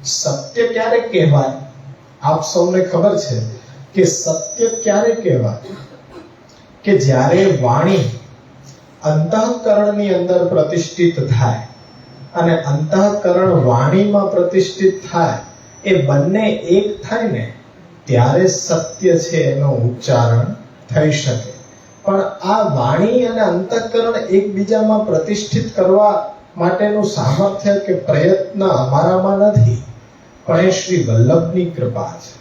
સત્ય ક્યારે કહેવાય? આપ સૌને ખબર છે કે સત્ય ક્યારે કહેવાય? કે જ્યારે વાણી અંતઃકરણની અંદર પ્રતિષ્ઠિત થાય અને અંતઃકરણ વાણીમાં પ્રતિષ્ઠિત થાય, એ બંને એક થાય ને ત્યારે સત્ય છે એનો ઉચ્ચારણ થઈ શકે. પણ આ વાણી અને અંતઃકરણ એકબીજામાં પ્રતિષ્ઠિત કરવા માટેનું સામર્થ્ય કે પ્રયત્ન અમારામાં નથી, પણ એ શ્રી વલ્લભની કૃપા છે.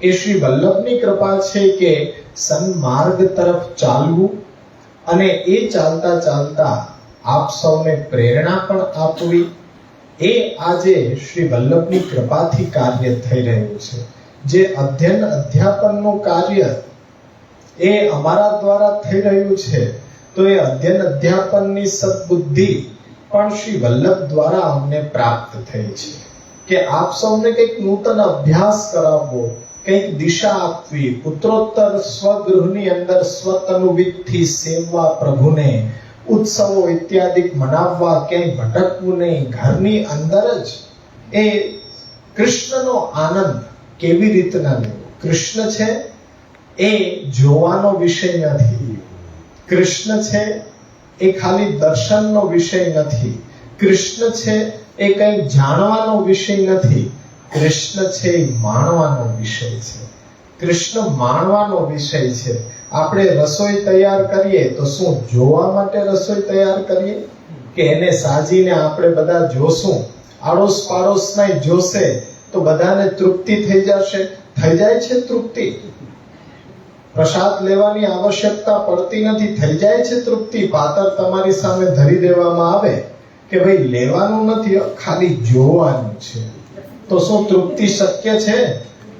એ શ્રી વલ્લભની કૃપા છે કે સન્માર્ગ તરફ ચાલવું અને એ ચાલતા ચાલતા આપ સૌને પ્રેરણા પણ આપવી, એ આજે શ્રી વલ્લભની કૃપાથી કાર્ય થઈ રહ્યું છે. જે અધ્યયન અધ્યાપનનું કાર્ય એ અમારા દ્વારા થઈ રહ્યું છે, તો એ અધ્યયન અધ્યાપનની સદબુદ્ધિ પણ શ્રી વલ્લભ દ્વારા અમને પ્રાપ્ત થઈ છે. કે આપ સૌને કંઈક નૂતન અભ્યાસ કરાવવો, કંઈક દિશા આપવી, પુત્રોત્તર સ્વગૃહની અંદર સ્વતનુવિદથી સેવવા પ્રભુને, ઉત્સવો ઇત્યાદિ મનાવવા, ક્યાંય ભટકવું નહીં, ઘરની અંદર જ એ કૃષ્ણનો આનંદ કેવી રીતના લેવો. કૃષ્ણ છે એ જોવાનો વિષય નથી, કૃષ્ણ છે એ ખાલી દર્શનનો વિષય નથી, કૃષ્ણ છે એ કંઈ જાણવાનો વિષય નથી, કૃષ્ણ છે એ માણવાનો વિષય છે. કૃષ્ણ માણવાનો વિષય છે. આપણે રસોઈ તૈયાર કરીએ તો શું જોવા માટે રસોઈ તૈયાર કરીએ કે એને સાજીને આપણે બધા જોશું? આડોશ પાડોશના જોશે તો બધાને તૃપ્તિ થઈ જશે? થઈ જાય છે તૃપ્તિ? પ્રસાદ લેવાની આવશ્યકતા પડતી નથી, થઈ જાય છે તૃપ્તિ. પાતર તમારી સામે ધરી દેવામાં આવે કે ભાઈ લેવાનું નથી, ખાલી જોવાનું છે, તો શું તૃપ્તિ શક્ય છે?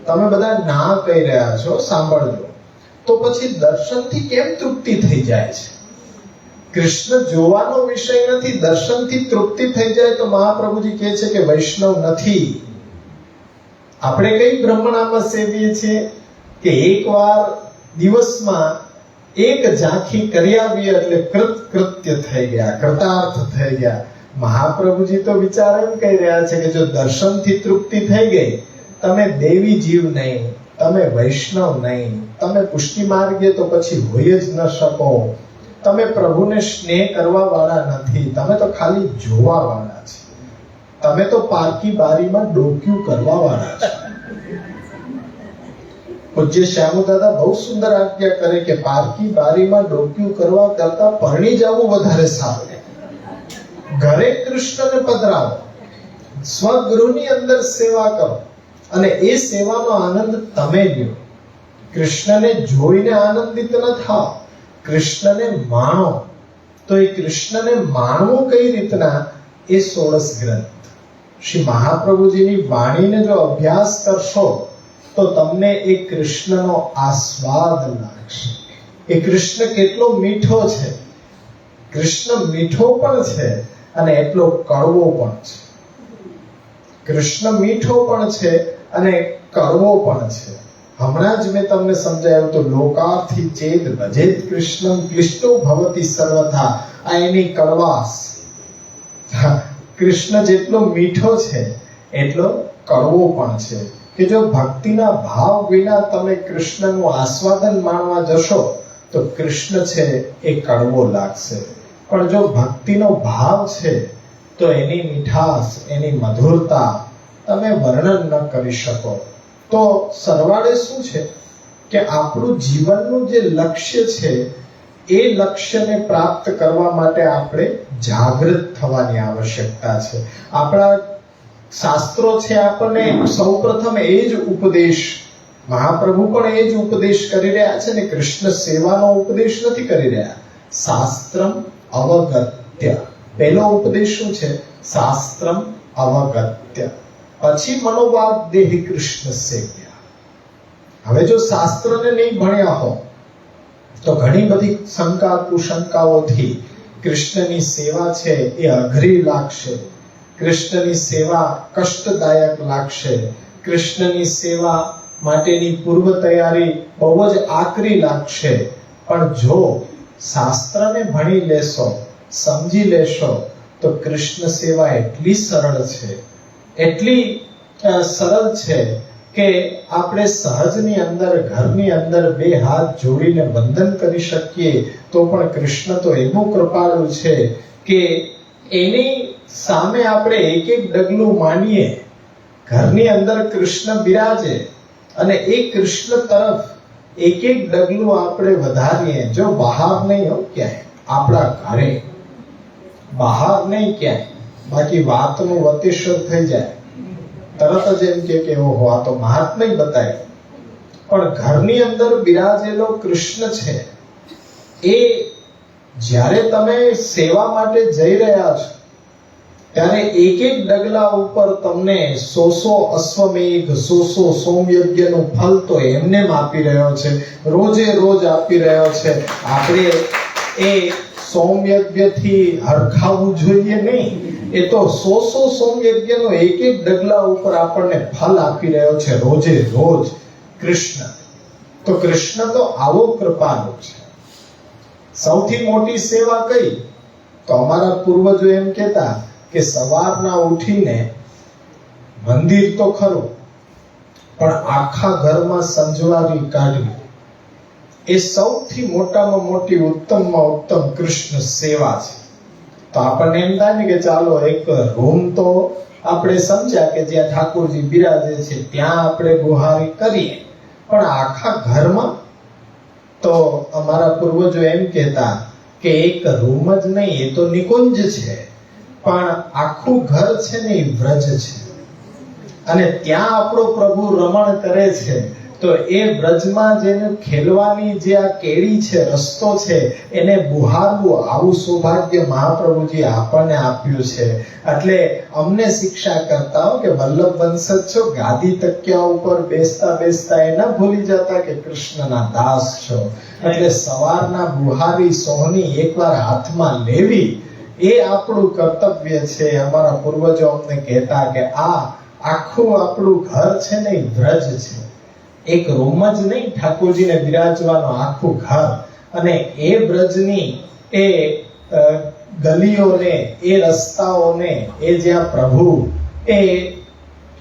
તમે બધા ના કહી રહ્યા છો, સાંભળજો. તો પછી દર્શનથી કેમ તૃપ્તિ થઈ જાય છે? કૃષ્ણ જોવાનો વિષય નથી, દર્શનથી તૃપ્તિ થઈ જાય તો મહાપ્રભુજી કહે છે કે વૈષ્ણવ નથી. આપણે કઈ બ્રહ્મણામાં સેવીએ છીએ કે એકવાર દિવસમાં એક ઝાંખી કરી આવીએ એટલે કૃત્ય થઈ ગયા, કૃતાર્થ થઈ ગયા. મહાપ્રભુજી તો વિચાર એમ કહી રહ્યા છે કે જો દર્શનથી તૃપ્તિ થઈ ગઈ, તમે દેવી જીવ નહીં, તમે વૈષ્ણવ નહીં, તમે પુષ્ટિ માર્ગે તો પછી હોય જ ન શકો. તમે પ્રભુને સ્નેહ કરવા વાળા નથી, તમે તો ખાલી જોવા વાળા છે. તમે તો પારકી બારીમાં ડોક્યું કરવા વાળા છે. પૂજ્ય શ્યામુ દાદા બહુ સુંદર આજ્ઞા કરે કે પારકી બારીમાં ડોક્યું કરવા કરતા પરણી જવું વધારે સારું. ઘરે કૃષ્ણને પધરાવો, સ્વગૃહની અંદર સેવા કરો અને એ સેવાનો આનંદ તમે લ્યો. કૃષ્ણને જોઈને આનંદિત ન થાઓ, કૃષ્ણને માણો. તો એ કૃષ્ણને માણવું કઈ રીતના? એ 16 ગ્રંથ શ્રી મહાપ્રભુજીની વાણીને જો અભ્યાસ કરશો તો તમને એ કૃષ્ણનો આસ્વાદ લાગશે. એ કૃષ્ણ કેટલો મીઠો છે. કૃષ્ણ મીઠો પણ છે અને એટલો કડવો પણ છે. કૃષ્ણ મીઠો પણ છે અને કડવો પણ છે. હમણાં જ મેં તમને સમજાવ્યું તો લોકાર્થી ચેત ભજેત કૃષ્ણમ ક્લિષ્ટો ભવતિ સર્વથા. આ એની કડવાશ. કૃષ્ણ જેટલો મીઠો છે એટલો કડવો પણ છે. કે જો ભક્તિના ભાવ વિના તમે કૃષ્ણનું આસ્વાદન માણવા જશો તો કૃષ્ણ છે એ કડવો લાગશે. પણ જો ભક્તિનો ભાવ છે તો એની મીઠાશ, એની મધુરતા તમે વર્ણન ન કરી શકો. તો સરવાળે શું છે કે આપણું જીવનનું જે લક્ષ્ય છે એ લક્ષ્યને પ્રાપ્ત કરવા માટે આપણે જાગૃત થવાની આવશ્યકતા છે. આપણા શાસ્ત્રો છે આપણને સૌપ્રથમ એ જ ઉપદેશ, મહાપ્રભુ પણ એ જ ઉપદેશ કરી રહ્યા છે ને. કૃષ્ણ સેવાનો ઉપદેશ નથી કરી રહ્યા. શાસ્ત્રમ અવગત્ય, પહેલો ઉપદેશ શું છે? શાસ્ત્રમ અવગત્ય, પછી મનોવાગ દેહી કૃષ્ણ સેવ્યા. હવે જો શાસ્ત્રને નહીં ભણ્યા હો તો ઘણી બધી શંકા કુશંકાઓથી કૃષ્ણની સેવા છે એ અઘરી લાગશે, કૃષ્ણની સેવા કષ્ટદાયક લાગશે, કૃષ્ણની સેવા માટેની પૂર્વ તૈયારી બહુ જ આકરી લાગશે. પણ જો શાસ્ત્રને ભણી લેશો, સમજી લેશો તો કૃષ્ણ સેવા એટલી સરળ છે, એટલી સરળ છે કે આપણે સહજની અંદર, ઘરની અંદર બે હાથ જોડીને વંદન કરી શકીએ તો પણ કૃષ્ણ તો એવું કૃપાળુ છે કે એની સામે આપણે એક એક ડગલું માનીએ. ઘરની અંદર કૃષ્ણ બિરાજે અને એ કૃષ્ણ તરફ એક એક ડગલું આપણે વધારીએ. જો બહાર નહીં હો ક્યાંય, આપણા ઘરે, બહાર નહીં ક્યાંય, બાકી વાતનું વતેશ્વર થઈ જાય. તરત જ એમ કે ઓહો આ તો મહાત્મય બતાય. પણ ઘરની અંદર બિરાજેલો કૃષ્ણ છે એ જ્યારે તમે સેવા માટે જઈ રહ્યા છો ત્યારે એક એક ડગલા ઉપર તમને 100 અશ્વમેઘ, 100 સોમયજ્ઞનું ફળ તો એમને આપી રહ્યો છે, રોજે રોજ આપી રહ્યો છે. આપણે એ સોમયજ્ઞથી હરખાવું જોઈએ નહીં. એ તો 100 સોમયજ્ઞનો એક એક ડગલા ઉપર આપણને ફળ આપી રહ્યો છે રોજે રોજ કૃષ્ણ. તો કૃષ્ણ તો આવો કૃપાળુ છે. સૌથી મોટી સેવા કઈ? તો અમારા પૂર્વજો એમ કહેતા કે સવારના ઉઠીને મંદિર તો ખરું પણ આખા ઘરમાં સંજવારી કાઢવી એ સૌથી મોટામાં મોટી, ઉત્તમમાં ઉત્તમ કૃષ્ણ સેવા છે. તો આપણને એમ થાય ને કે ચાલો એક રૂમ તો આપણે સમજ્યા કે જ્યાં ઠાકોરજી બિરાજે છે ત્યાં આપણે ગુહારી કરીએ, પણ આખા ઘરમાં તો અમારા પૂર્વજો એમ કહેતા કે એક રૂમ જ નહીં, એ તો નિકુંજ છે, પણ આખું ઘર છે ને એ વ્રજ છે અને ત્યાં આપણો પ્રભુ રમણ કરે છે. તો એ વ્રજમાં જેને ખેલવાની જે આ કેડી છે, રસ્તો છે, એને બુહારવું, આવું સૌભાગ્ય મહાપ્રભુજી આપણને આપ્યું છે. એટલે અમને શિક્ષા કરતા હો કે વલ્લભ વંશજ છો, ગાદી તકિયા ઉપર બેસતા બેસતા એ ન ભૂલી જતા કે કૃષ્ણના દાસ છો. એટલે સવારના બુહારી સોહની એકવાર હાથમાં લેવી એ આપણું કર્તવ્ય છે. અમારા પૂર્વજો અમને કહેતા કે આ આખું આપણું ઘર છે ને એ વ્રજ છે, એક રૂમ જ નહીં, ઠાકોરજીને બિરાજવાનું આખું ઘર. અને એ વ્રજની એ ગલીઓને, એ રસ્તાઓને, એ જ્યાં પ્રભુ એ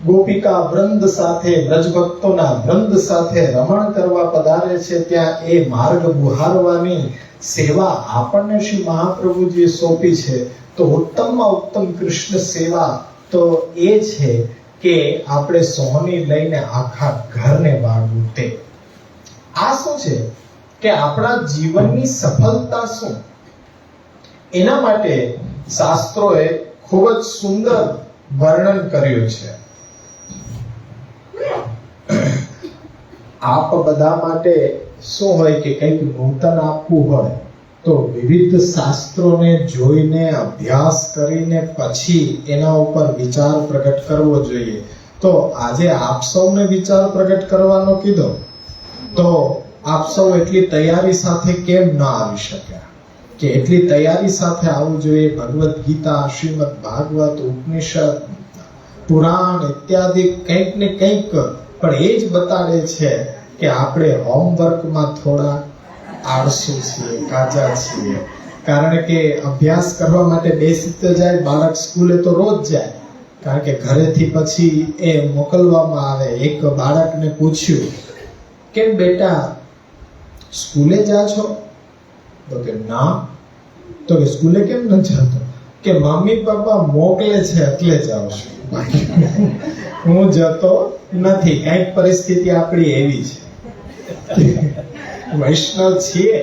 ગોપિકા વૃંદ સાથે, વ્રજ ભક્તોના વૃંદ સાથે રમણ કરવા પધારે છે, ત્યાં એ માર્ગ બુહારવાની સેવા આપણને શ્રી મહાપ્રભુજીએ સોંપી છે. તો ઉત્તમમાં ઉત્તમ કૃષ્ણ સેવા તો એ છે કે આપણે સોહની લઈને આખા ઘરને વાળવું. તે આ શું છે કે આપણા જીવનની સફળતા શું, એના માટે શાસ્ત્રોએ ખૂબ જ સુંદર વર્ણન કર્યું છે. આપ બધા માટે શું હોય કે કંઈક નૂતન આપવું હોય તો વિવિધ શાસ્ત્રોને જોઈને, અભ્યાસ કરીને પછી એના ઉપર વિચાર પ્રગટ કરવો જોઈએ. તો આજે આપ સૌને વિચાર પ્રગટ કરવાનો કીધો તો આપ સૌ એટલી તૈયારી સાથે કેમ ન આવી શક્યા? કે એટલી તૈયારી સાથે આવવું જોઈએ. ભગવદ્ ગીતા, શ્રીમદ ભાગવત, ઉપનિષદ, પુરાણ ઇત્યાદિ કંઈક ને કંઈક પણ એ જ બતાડે છે કે આપણે હોમવર્કમાં થોડા આળસુ છીએ, કાચા છીએ. કારણ કે અભ્યાસ કરવા માટે બેસી તો જાય, બાળક સ્કૂલે તો રોજ જાય, કારણ કે ઘરેથી પછી એ મોકલવામાં આવે. એક બાળકને પૂછ્યું કે બેટા સ્કૂલે જા છો? તો કે ના. તો કે સ્કૂલે કેમ ન જતો? કે મમ્મી પપ્પા મોકલે છે એટલે જાઉં છું, હું જતો નથી. કઈક પરિસ્થિતિ આપણી એવી છે. વૈષ્ણવ છીએ,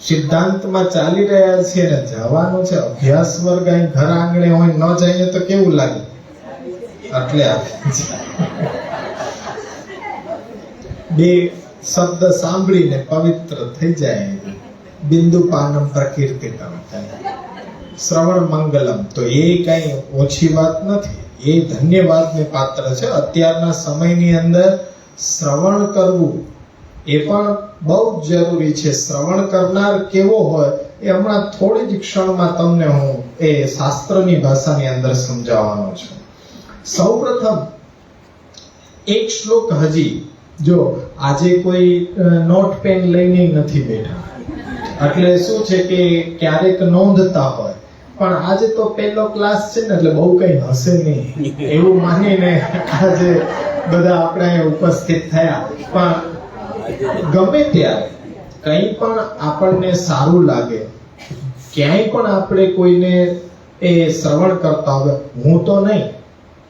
સિદ્ધાંતમાં ચાલી રહ્યા છીએ ને જવાનું છે અભ્યાસ વર્ગ. અહીં ઘર આંગણે હોય, ન જઈએ તો કેવું લાગે? એટલે બે શબ્દ સાંભળીને પવિત્ર થઈ જાય. બિંદુ પાનમ પ્રકીર્તિતમ. શ્રવણ મંગલમ, તો એ કઈ ઓછી વાત નથી, એ ધન્યવાદને પાત્ર છે. અત્યારના સમયની અંદર શ્રવણ કરવું એ પણ બહુ જ જરૂરી છે. શ્રવણ કરનાર કેવો હોય એ હમણાં થોડી જ ક્ષણમાં તમને હું એ શાસ્ત્રની ભાષાની અંદર સમજાવવાનો છું. સૌપ્રથમ એક શ્લોક, હજી જો આજે કોઈ નોટ પેન લઈને નથી બેઠા, એટલે શું છે કે ક્યારેક નોંધતા હોય, પણ આજે તો પહેલો ક્લાસ છે ને એટલે બહુ કઈ હશે નહીં એવું માનીને આજે બધા આપણે ઉપસ્થિત થયા. પણ ગમે ત્યારે કંઈ પણ આપણને સારું લાગે, ક્યાંય પણ આપણે કોઈને એ શ્રવણ કરતા હોય, હું તો નહીં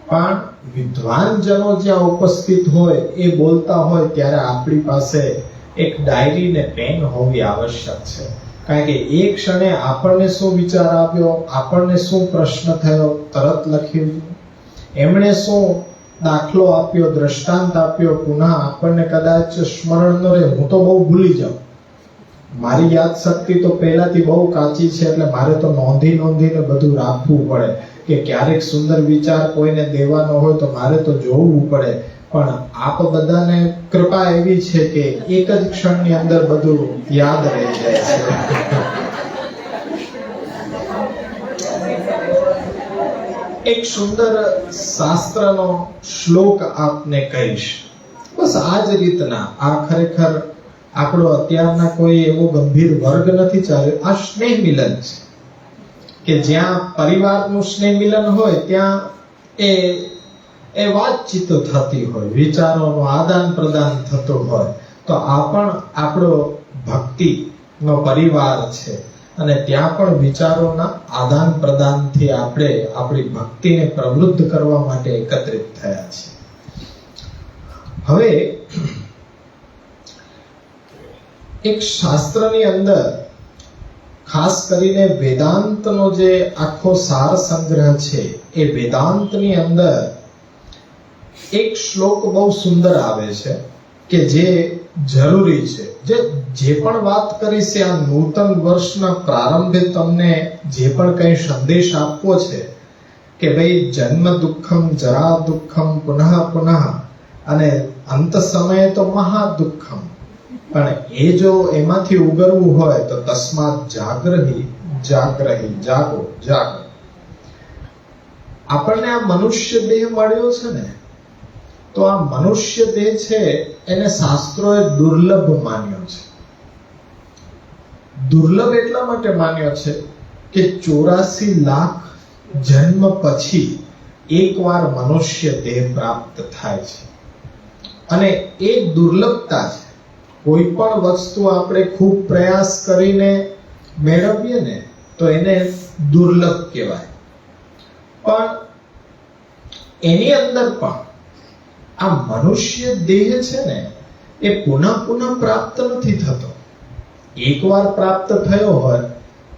પણ વિદ્વાનજનો જ્યાં ઉપસ્થિત હોય એ બોલતા હોય ત્યારે આપણી પાસે એક ડાયરી ને પેન હોવી આવશ્યક છે. કારણ કે એ ક્ષણે આપણને શું વિચાર આવ્યો, આપણને શું પ્રશ્ન થયો, તરત લખી દીધું. એમણે શું દાખલો આપ્યો, દ્રષ્ટાંત આપ્યો, પુનઃ આપણને કદાચ સ્મરણ ન રહે. હું તો બહુ ભૂલી જાઉં, મારી યાદ શક્તિ તો પહેલાથી બહુ કાચી છે, એટલે મારે તો નોંધીને બધું રાખવું પડે. કે ક્યારેક સુંદર વિચાર કોઈને દેવાનો હોય તો મારે તો જોવું પડે. પણ આપ બધાને કૃપા એવી છે કે એક જ ક્ષણની અંદર બધું યાદ રહી જાય છે. એક સુંદર શાસ્ત્રનો શ્લોક આપને કહીશ. બસ આ જ રીતના, આ ખરેખર આપણો અત્યારના કોઈ એવો ગંભીર વર્ગ નથી ચાલ્યો. આ સ્નેહ મિલન છે કે જ્યાં પરિવારનું સ્નેહ મિલન હોય ત્યાં એ વાતચીત થતી હોય, વિચારોનું આદાન પ્રદાન થતું હોય. તો આ પણ આપણો ભક્તિનો પરિવાર છે અને ત્યાં પણ વિચારોના આદાન પ્રદાનથી આપણે આપણી ભક્તિને પ્રવૃદ્ધ કરવા માટે એકત્રિત થયા છીએ. હવે એક શાસ્ત્રની અંદર ખાસ કરીને વેદાંતનો જે આખો સાર સંગ્રહ છે, એ વેદાંતની અંદર એક શ્લોક બહુ સુંદર આવે છે કે જે જરૂરી છે. જે પણ વાત કરી છે આ નૂતન વર્ષના પ્રારંભે તમને જે પણ કંઈ સંદેશ આપવો છે કે ભાઈ જન્મ દુઃખમ, જરા દુઃખમ, પુનઃ પુનઃ, અને અંત સમયે તો મહા દુઃખમ. પણ એ જો એમાંથી ઉગરવું હોય તો તસ્માત જાગ્રહી જાગ્રહી, જાગો જાગો. આપણને આ મનુષ્ય દેહ મળ્યો છે ને, તો આ મનુષ્ય દેહ છે એને શાસ્ત્રોએ દુર્લભ માન્યો છે. દુર્લભ એટલા માટે માન્યો છે કે 84 લાખ જન્મ પછી એકવાર મનુષ્ય દેહ પ્રાપ્ત થાય છે. અને એ દુર્લભતા છે. કોઈ પણ વસ્તુ આપણે ખૂબ પ્રયાસ કરીને મેળવીએ ને તો એને દુર્લભ કહેવાય. પણ એની અંદર પણ આ મનુષ્ય દેહ છે ને એ પુનઃ પ્રાપ્ત નથી થતો. એકવાર પ્રાપ્ત થયો હોય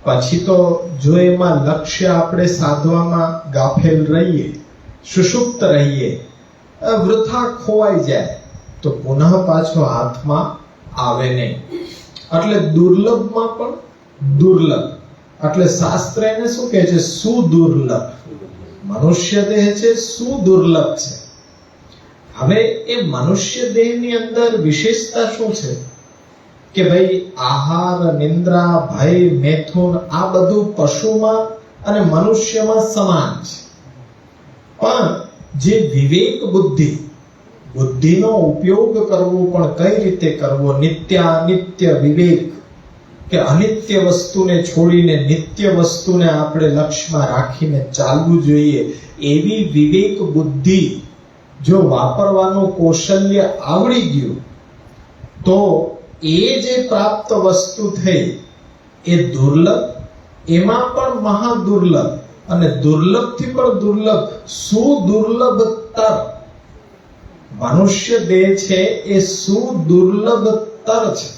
પછી તો જો એમાં લક્ષ્ય આપણે સાધવામાં ગાફેલ રહીએ, સુષુપ્ત રહીએ, વૃથા ખોવાઈ જાય તો પુનઃ પાછો હાથમાં આવે નહીં. એટલે દુર્લભમાં પણ દુર્લભ. એટલે શાસ્ત્ર એને શું કહે છે? સુદુર્લભ. મનુષ્ય દેહ છે સુદુર્લભ છે. હવે એ મનુષ્ય દેહની અંદર વિશેષતા શું છે કે ભાઈ આહાર, નિંદ્રા, ભય, મૈથુન આ બધું પશુમાં અને મનુષ્યમાં સમાન છે. પણ જે વિવેક બુદ્ધિનો ઉપયોગ કરવો પણ કઈ રીતે કરવો, નિત્ય અનિત્ય વિવેક, કે અનિત્ય વસ્તુને છોડીને નિત્ય વસ્તુને આપણે લક્ષ્યમાં રાખીને ચાલવું જોઈએ, એવી વિવેક બુદ્ધિ જો વાપરવાનું કૌશલ્ય આવડી ગયું તો એ જે પ્રાપ્ત વસ્તુ થઈ એ દુર્લભ, એમાં પણ મહાદુર્લભ, અને દુર્લભથી પણ દુર્લભ, સુદુર્લભતર મનુષ્ય દેહ છે એ સુદુર્લભતર છે.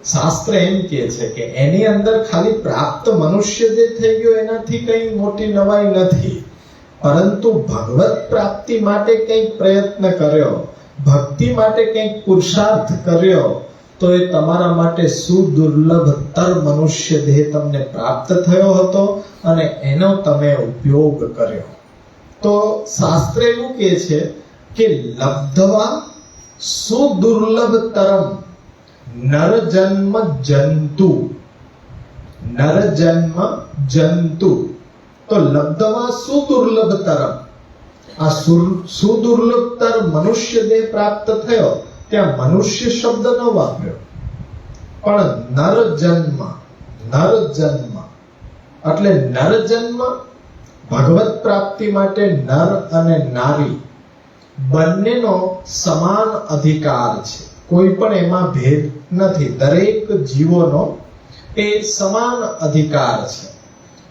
શાસ્ત્ર એમ કહે છે કે એની અંદર ખાલી પ્રાપ્ત મનુષ્ય દેહ થઈ ગયો એનાથી કઈ મોટી નવાઈ નથી, પરંતુ ભગવત પ્રાપ્તિ માટે કંઈક પ્રયત્ન કર્યો, ભક્તિ માટે કંઈક પુરુષાર્થ કર્યો, તો એ તમારા માટે સુદુર્લભતર મનુષ્ય દેહ તમને પ્રાપ્ત થયો હતો અને એનો તમે ઉપયોગ કર્યો. તો શાસ્ત્ર એવું કહે છે કે લબ્ધવા સુદુર્લભતરમ નરજન્મ જંતુ, નરજન્મ જંતુ. તો લબ્ધવા સુદુર્લભતરમ, આ સુદુર્લભતર મનુષ્ય દેહ પ્રાપ્ત થયો, ત્યાં મનુષ્ય શબ્દ ન વાપર્યો, પણ નરજન્મ, નરજન્મ એટલે નરજન્મ ભગવત પ્રાપ્તિ માટે નર અને નારી બંનેનો સમાન અધિકાર છે. કોઈ પણ એમાં ભેદ નથી, દરેક જીવોનો એ સમાન અધિકાર છે.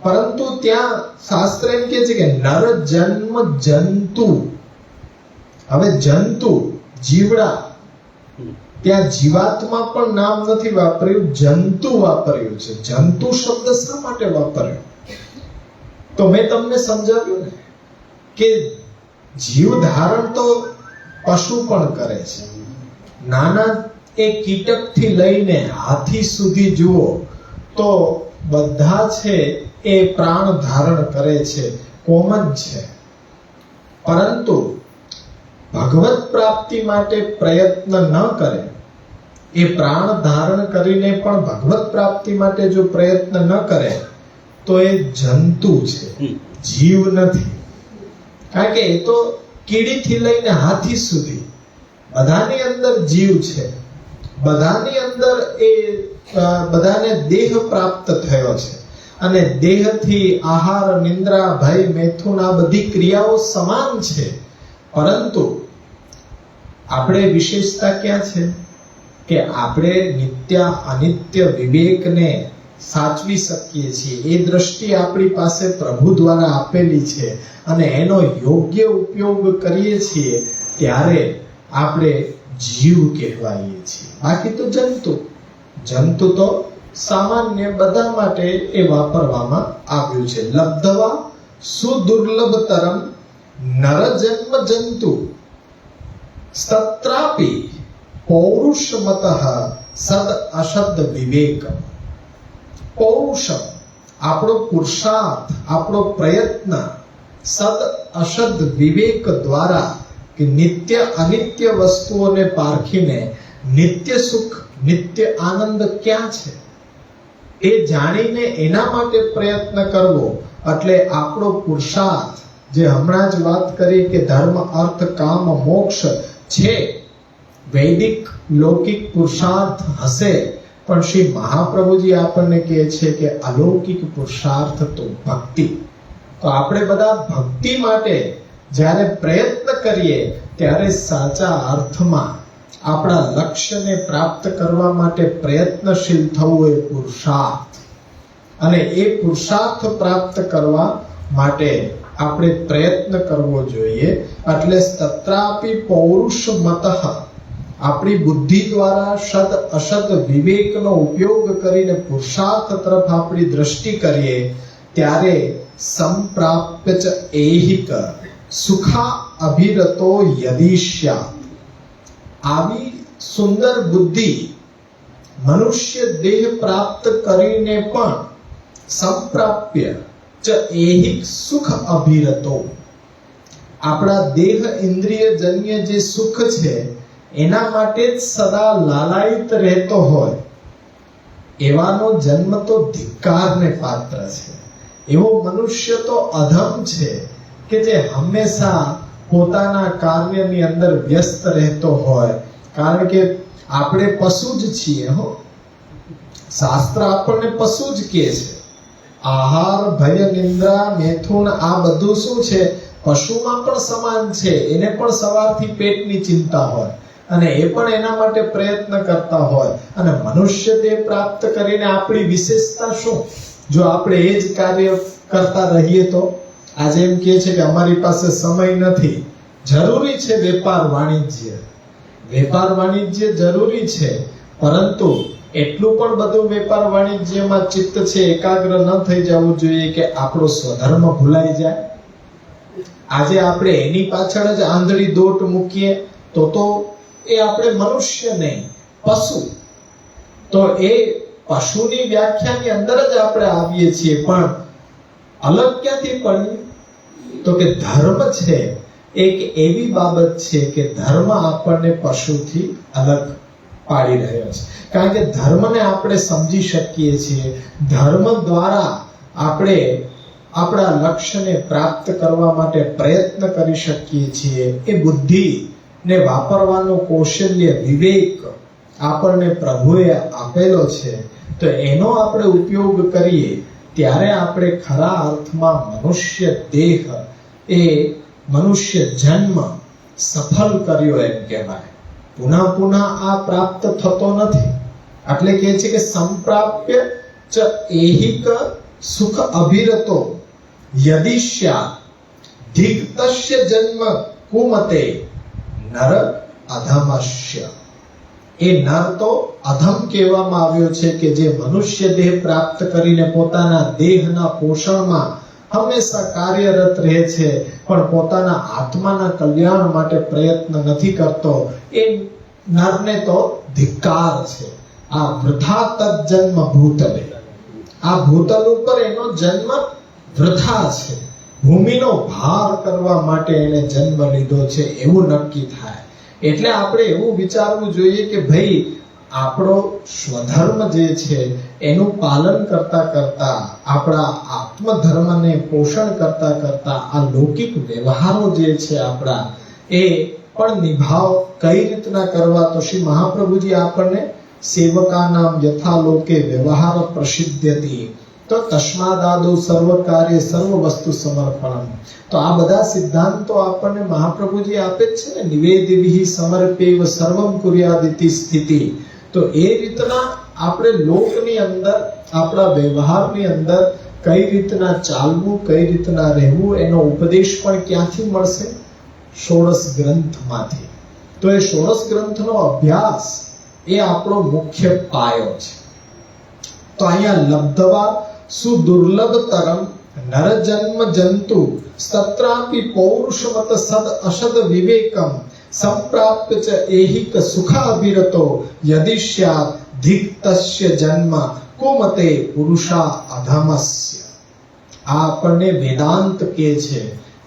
પરંતુ ત્યાં શાસ્ત્ર એમ કહે છે કે નર જન્મ જંતુ. હવે જંતુ, જીવડા, ત્યાં જીવાત્મા પણ નામ નથી વાપર્યું, જંતુ વાપર્યું છે. જંતુ શબ્દ શા માટે વાપર્યો? તો મેં તમને સમજાવ્યું ને કે જીવ ધારણ તો પશુ પણ કરે છે. નાના એ કીટકથી લઈને હાથી સુધી જુઓ તો બધા છે એ પ્રાણ ધારણ કરે છે, કોમન છે. પરંતુ ભગવત પ્રાપ્તિ માટે પ્રયત્ન ન કરે, એ પ્રાણ ધારણ કરીને પણ ભગવત પ્રાપ્તિ માટે જો પ્રયત્ન ન કરે તો એ જંતુ છે, જીવ નથી. કારણ કે એ તો કીડીથી લઈને હાથી સુધી બધાની અંદર જીવ છે. બધાની અંદર એ બધાને દેહ પ્રાપ્ત થયો છે અને દેહથી આહાર, નિંદ્રા, ભય, મૈથુન આ બધી ક્રિયાઓ સમાન છે. પરંતુ આપણે વિશેષતા ક્યાં છે કે આપણે નિત્ય અનિત્ય વિવેકને સાચવી શકીએ છીએ. એ દ્રષ્ટિ આપણી પાસે પ્રભુ દ્વારા આપેલી છે અને એનો યોગ્ય ઉપયોગ કરીએ છીએ ત્યારે આપણે જીવ કહેવાઈએ છીએ. બાકી તો જંતુ, જંતુ તો સામાન્ય બધા માટે એ વાપરવામાં આવ્યું છે. લબ્ધવા સુદુર્લભતરમ નરજન્મ જંતુ તત્રાપી પૌરુષમતઃ સદ અસદ વિવેકમ. પૌરુષમ આપણો પુરુષાર્થ, આપણો પ્રયત્ન, સદ અસદ વિવેક દ્વારા કે નિત્ય અનિત્ય વસ્તુઓને પારખીને નિત્ય સુખ, નિત્ય આનંદ ક્યાં છે એ જાણીને એના માટે પ્રયત્ન કરવો. એટલે આપણો પુરુષાર્થ, જે હમણાં જ વાત કરી કે ધર્મ, અર્થ, કામ, મોક્ષ છે, વૈદિક લૌકિક પુરુષાર્થ હશે, પણ શ્રી મહાપ્રભુજી આપણને કહે છે કે અલૌકિક પુરુષાર્થ તો ભક્તિ. તો આપણે બધા ભક્તિ માટે જ્યારે પ્રયત્ન કરીએ ત્યારે સાચા અર્થમાં આપણા લક્ષ્યને પ્રાપ્ત કરવા માટે પ્રયત્નશીલ થવું એ પુરુષાર્થ. અને એ પુરુષાર્થ પ્રાપ્ત કરવા માટે આપણે પ્રયત્ન કરવો જોઈએ. એટલે તત્રાપી પૌરુષમતઃ, આપણી બુદ્ધિ દ્વારા સદ અસદ વિવેકનો ઉપયોગ કરીને પુરુષાર્થ તરફ આપણી દ્રષ્ટિ કરીએ ત્યારે સંપ્રાપ્ય ચ એહિક સુખા અભિરતો યદિષ્યાત. આવી સુંદર બુદ્ધિ મનુષ્ય દેહ પ્રાપ્ત કરીને પણ સંપ્રાપ્ય ચ એહિક સુખ અભિરતો, આપણા દેહ ઇન્દ્રિય જન્ય જે સુખ છે એના માટે જ સદા લાલાયિત રહેતો હોય એવાનો જન્મ તો ધિક્કારને પાત્ર છે. એવો મનુષ્ય તો અધમ છે કે જે હંમેશા પોતાના કાર્યની અંદર વ્યસ્ત રહેતો હોય. કારણ કે આપણે પશુ જ છીએ. શાસ્ત્ર આપણને પશુ જ કહે છે. આહાર, ભય, નિંદ્રા, મૈથુન આ બધું શું છે? પશુમાં પણ સમાન છે. એને પણ સવારથી પેટની ચિંતા હોય અને એ પણ એના માટે પ્રયત્ન કરતા હોય. અને મનુષ્ય તે પ્રાપ્ત કરીને આપણી વિશેષતા શું? જો આપણે એ જ કાર્ય કરતા રહીએ તો? આજે એમ કહે છે કે અમારી પાસે સમય નથી. જરૂરી છે વેપાર વાણિજ્ય, વેપાર વાણિજ્ય જરૂરી છે, પરંતુ એટલું પણ બધું વેપાર વાણિજ્યમાં ચિત્ત છે એકાગ્ર ન થઈ જવું જોઈએ કે આપણો સ્વધર્મ ભૂલાઈ જાય. આજે આપણે એની પાછળ જ આંધળી દોટ મૂકીએ તો એ આપણે મનુષ્ય નહીં, પશુ તો એ પશુની વ્યાખ્યાની અંદર જ આપણે આવીએ છીએ, પણ અલગ ક્યાંથી પડી? તો કે ધર્મ છે એક એવી બાબત છે કે ધર્મ આપણને પશુથી અલગ પાડી રહ્યો છે. કારણ કે ધર્મને આપણે સમજી શકીએ છીએ, ધર્મ દ્વારા આપણે આપણા લક્ષ્યને પ્રાપ્ત કરવા માટે પ્રયત્ન કરી શકીએ છીએ. એ બુદ્ધિને વાપરવાનું કૌશલ્ય, વિવેક આપણને પ્રભુએ આપેલો છે. તો એનો આપણે ઉપયોગ કરીએ ત્યારે આપણે ખરા અર્થમાં મનુષ્ય દેહ, એ મનુષ્ય જન્મ સફળ કર્યો એમ કહેવાય. પુનઃ પુનઃ આ પ્રાપ્ત થતો નથી. એટલે કહે છે કે સંપ્રાપ્ય ચ એહિક સુખ અભિરતો યદિશ્યા ધિક્તસ્ય જન્મ કુમતે નર અધમસ્ય. એ નર તો અધમ કહેવામાં આવ્યો છે કે જે મનુષ્ય દેહ પ્રાપ્ત કરીને પોતાના દેહના પોષણમાં હંમેશા કાર્યરત રહે છે, પણ પોતાના આત્માના કલ્યાણ માટે પ્રયત્ન નથી કરતો. એ નરને તો ધિક્કાર છે. આ વૃથા તજન્મ ભૂતલે, આ ભૂતલ ઉપર એનો જન્મ વૃથા છે. ભૂમિનો ભાર કરવા માટે એને જન્મ લીધો છે એવું નક્કી થાય. એટલે આપણે એવું વિચારવું જોઈએ કે ભાઈ આપણો સ્વધર્મ જે છે એનું પાલન કરતા કરતા, આપણા આત્મધર્મને પોષણ કરતા કરતા આ લૌકિક વ્યવહારો જે છે આપણા, એ પણ નિભાવ કઈ રીતના કરવા? તો શ્રી મહાપ્રભુજી આપણને સેવકાનામ યથા લોકે વ્યવહાર પ્રસિદ્ધ્યતિ, તો તસ્માદાદો સર્વ કાર્ય સર્વ વસ્તુ સમર્પણમ. તો આ બધા સિદ્ધાંતો આપણને મહાપ્રભુજી આપે જ છે ને. નિવેદિવિ સમર્પેવ સર્વમ કુર્યાદિતિ સ્થિતિ. તો એ રીતના આપણે લોકની અંદર, આપણા વ્યવહારની અંદર કઈ રીતના ચાલવું, કઈ રીતના રહેવું, એનો ઉપદેશ પણ ક્યાંથી મળશે? ષોડશ ગ્રંથમાંથી. તો એ ષોડશ ગ્રંથનો અભ્યાસ એ આપણો મુખ્ય પાયો છે. તો અહીંયા લબ્ધવા સુદુર્લભતરમ નરજન્મ જંતુ સત્રાપી પૌરુષમત સદ અસદ વિવેકમ સંપ્રાપ્ય ચ એહિક સુખાભિરતો યદિશ્યાત ધિક્તસ્ય જન્મ કુમતે પુરુષા અધમસ્ય. આ આપણને વેદાંત કહે છે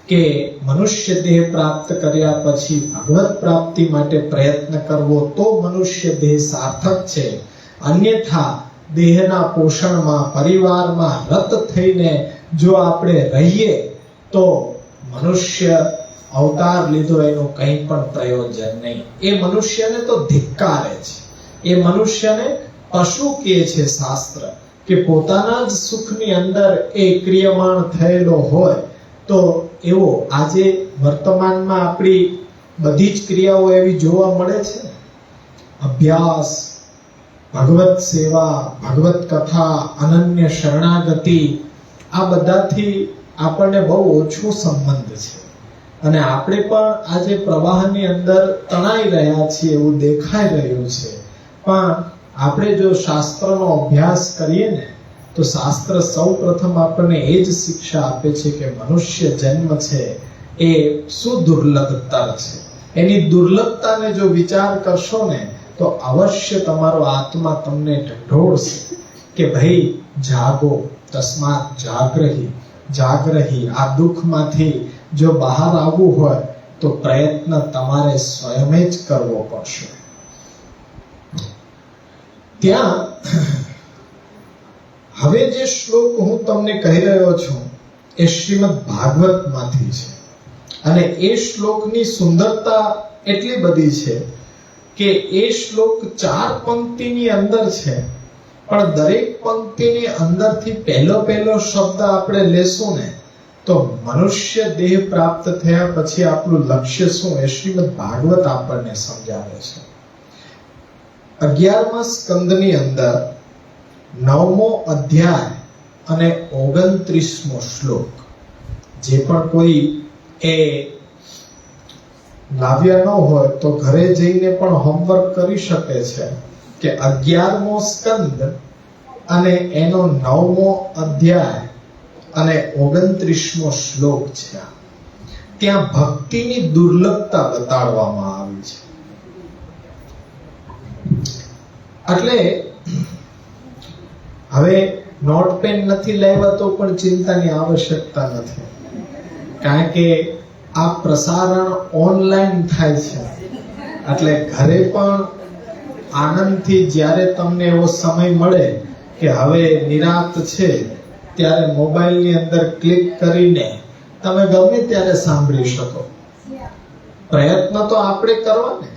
કે મનુષ્ય દેહ પ્રાપ્ત કર્યા પછી ભગવત પ્રાપ્તિ માટે પ્રયત્ન કરવો તો મનુષ્ય દેહ સાર્થક છે. અન્યથા દેહના પોષણમાં, પરિવારમાં રત થઈને જો આપણે રહીએ તો મનુષ્ય અવતાર લીધો એનું કંઈ પણ પ્રયોજન નહીં. એ મનુષ્યને તો ધિક્કારે છે. એ મનુષ્યને પશુ કહે છે શાસ્ત્ર, કે પોતાના જ સુખની અંદર એ ક્રિયમાણ થયેલો હોય. તો એવો આજે વર્તમાનમાં આપણી બધી જ ક્રિયાઓ એવી જોવા મળે છે. અભ્યાસ, ભગવત સેવા, ભગવત કથા, અનન્ય શરણાગતિ, આ બધાથી આપણને બહુ ઓછો સંબંધ છે. અને આપણે પણ આજે પ્રવાહની અંદર તણાઈ રહ્યા છીએ એવું દેખાઈ રહ્યું છે. પણ આપણે જો શાસ્ત્રનો અભ્યાસ કરીએ ને, તો શાસ્ત્ર સૌ પ્રથમ આપણને એ જ શિક્ષા આપે છે કે મનુષ્ય જન્મ છે એ સુદુર્લભતર છે. એની દુર્લભતાને જો વિચાર કરશો ને તો અવશ્ય તમારો આત્મા તમને ઢંઢોળશે કે ભાઈ જાગો, તસ્માત જાગ્રહી, જાગ્રહી. આ દુઃખમાંથી જો બહાર આવવું હોય તો પ્રયત્ન તમારે સ્વયં જ કરવો પડશે. ત્યાં હવે જે શ્લોક હું તમને કહી રહ્યો છું એ શ્રીમદ ભાગવતમાંથી છે. અને એ શ્લોકની સુંદરતા એટલી બધી છે કે એ શ્લોક 4 પંક્તિની અંદર છે, પણ દરેક પંક્તિની અંદરથી પહેલો શબ્દ આપણે લેશું ને તો મનુષ્ય દેહ પ્રાપ્ત થયા પછી આપણું લક્ષ્ય શું એ શ્રીમદ ભાગવત આપણને સમજાવે છે. 11મા સ્કંદની અંદર 9મો અધ્યાય અને 29મો શ્લોક. જે પણ કોઈ એ લાવ્યા ન હોય તો ઘરે જઈને પણ હોમવર્ક કરી શકે છે કે 11મો સ્કંદ અને એનો 9મો અધ્યાય અને 29મો શ્લોક છે. ત્યાં ભક્તિની દુર્લભતા બતાડવામાં આવી છે. એટલે હવે નોટ પેન નથી લાવ્યા તો પણ ચિંતાની આવશ્યકતા નથી, કારણ કે આ પ્રસારણ ઓનલાઈન થાય છે, એટલે ઘરે પણ આનંદથી જ્યારે તમને એવો સમય મળે કે હવે નિરાંત છે ત્યારે મોબાઈલની અંદર ક્લિક કરીને તમે ગમે ત્યારે સાંભળી શકો. પ્રયત્ન તો આપણે કરવાને,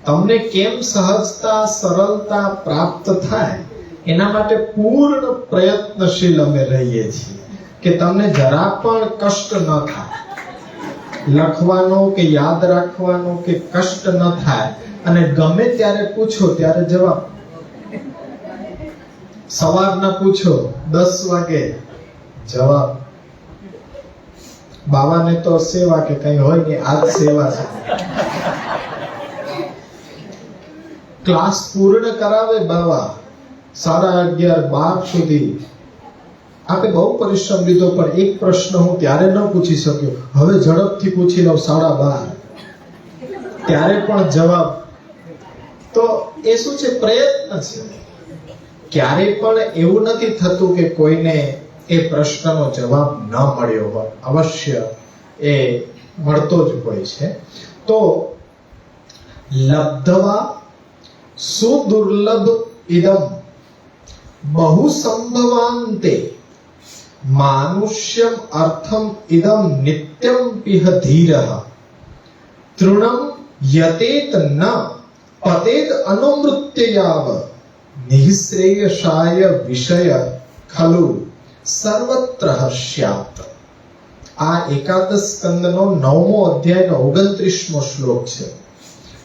તમને કેમ સહજતા સરળતા પ્રાપ્ત થાય એના માટે પૂર્ણ પ્રયત્નશીલ અમે રહીએ છીએ કે તમને જરા પણ કષ્ટ ન થાય, લખવાનો કે યાદ રાખવાનો કે કષ્ટ ન થાય, અને ગમે ત્યારે પૂછો ત્યારે જવાબ. સવારના પૂછો 10 વાગે જવાબ. બાવાને તો સેવા કે કઈ હોય ને, આજ સેવા છે. ક્લાસ પૂર્ણ કરાવે બાવા 11:30-12 સુધી. આપે બહુ પરિશ્રમ લીધો, પણ એક પ્રશ્ન હું ત્યારે ન પૂછી શક્યો, હવે ઝડપથી પૂછી લઉં 12:30, ત્યારે પણ જવાબ. તો એ શું છે? પ્રયત્ન છે. ક્યારે પણ એવું નથી થતું કે કોઈને એ પ્રશ્નનો જવાબ ન મળ્યો હોય, અવશ્ય એ મળતો જ હોય છે. તો લબ્ધવા સુદુર્લભ ઇદમ બહુ સંભવાંતે માનુષ્યમ અર્થમ ઇદમ નિત્યમ પિહ ધીરઃ તૃણમ યતેત ન પતેદ અનુમૃત્યયાવ નિઃશ્રેયસાય વિષય ખલુ સર્વત્ર સ્યાત. આ એકાદશ સ્કંદનો 9મો અધ્યાયનો 29મો શ્લોક છે.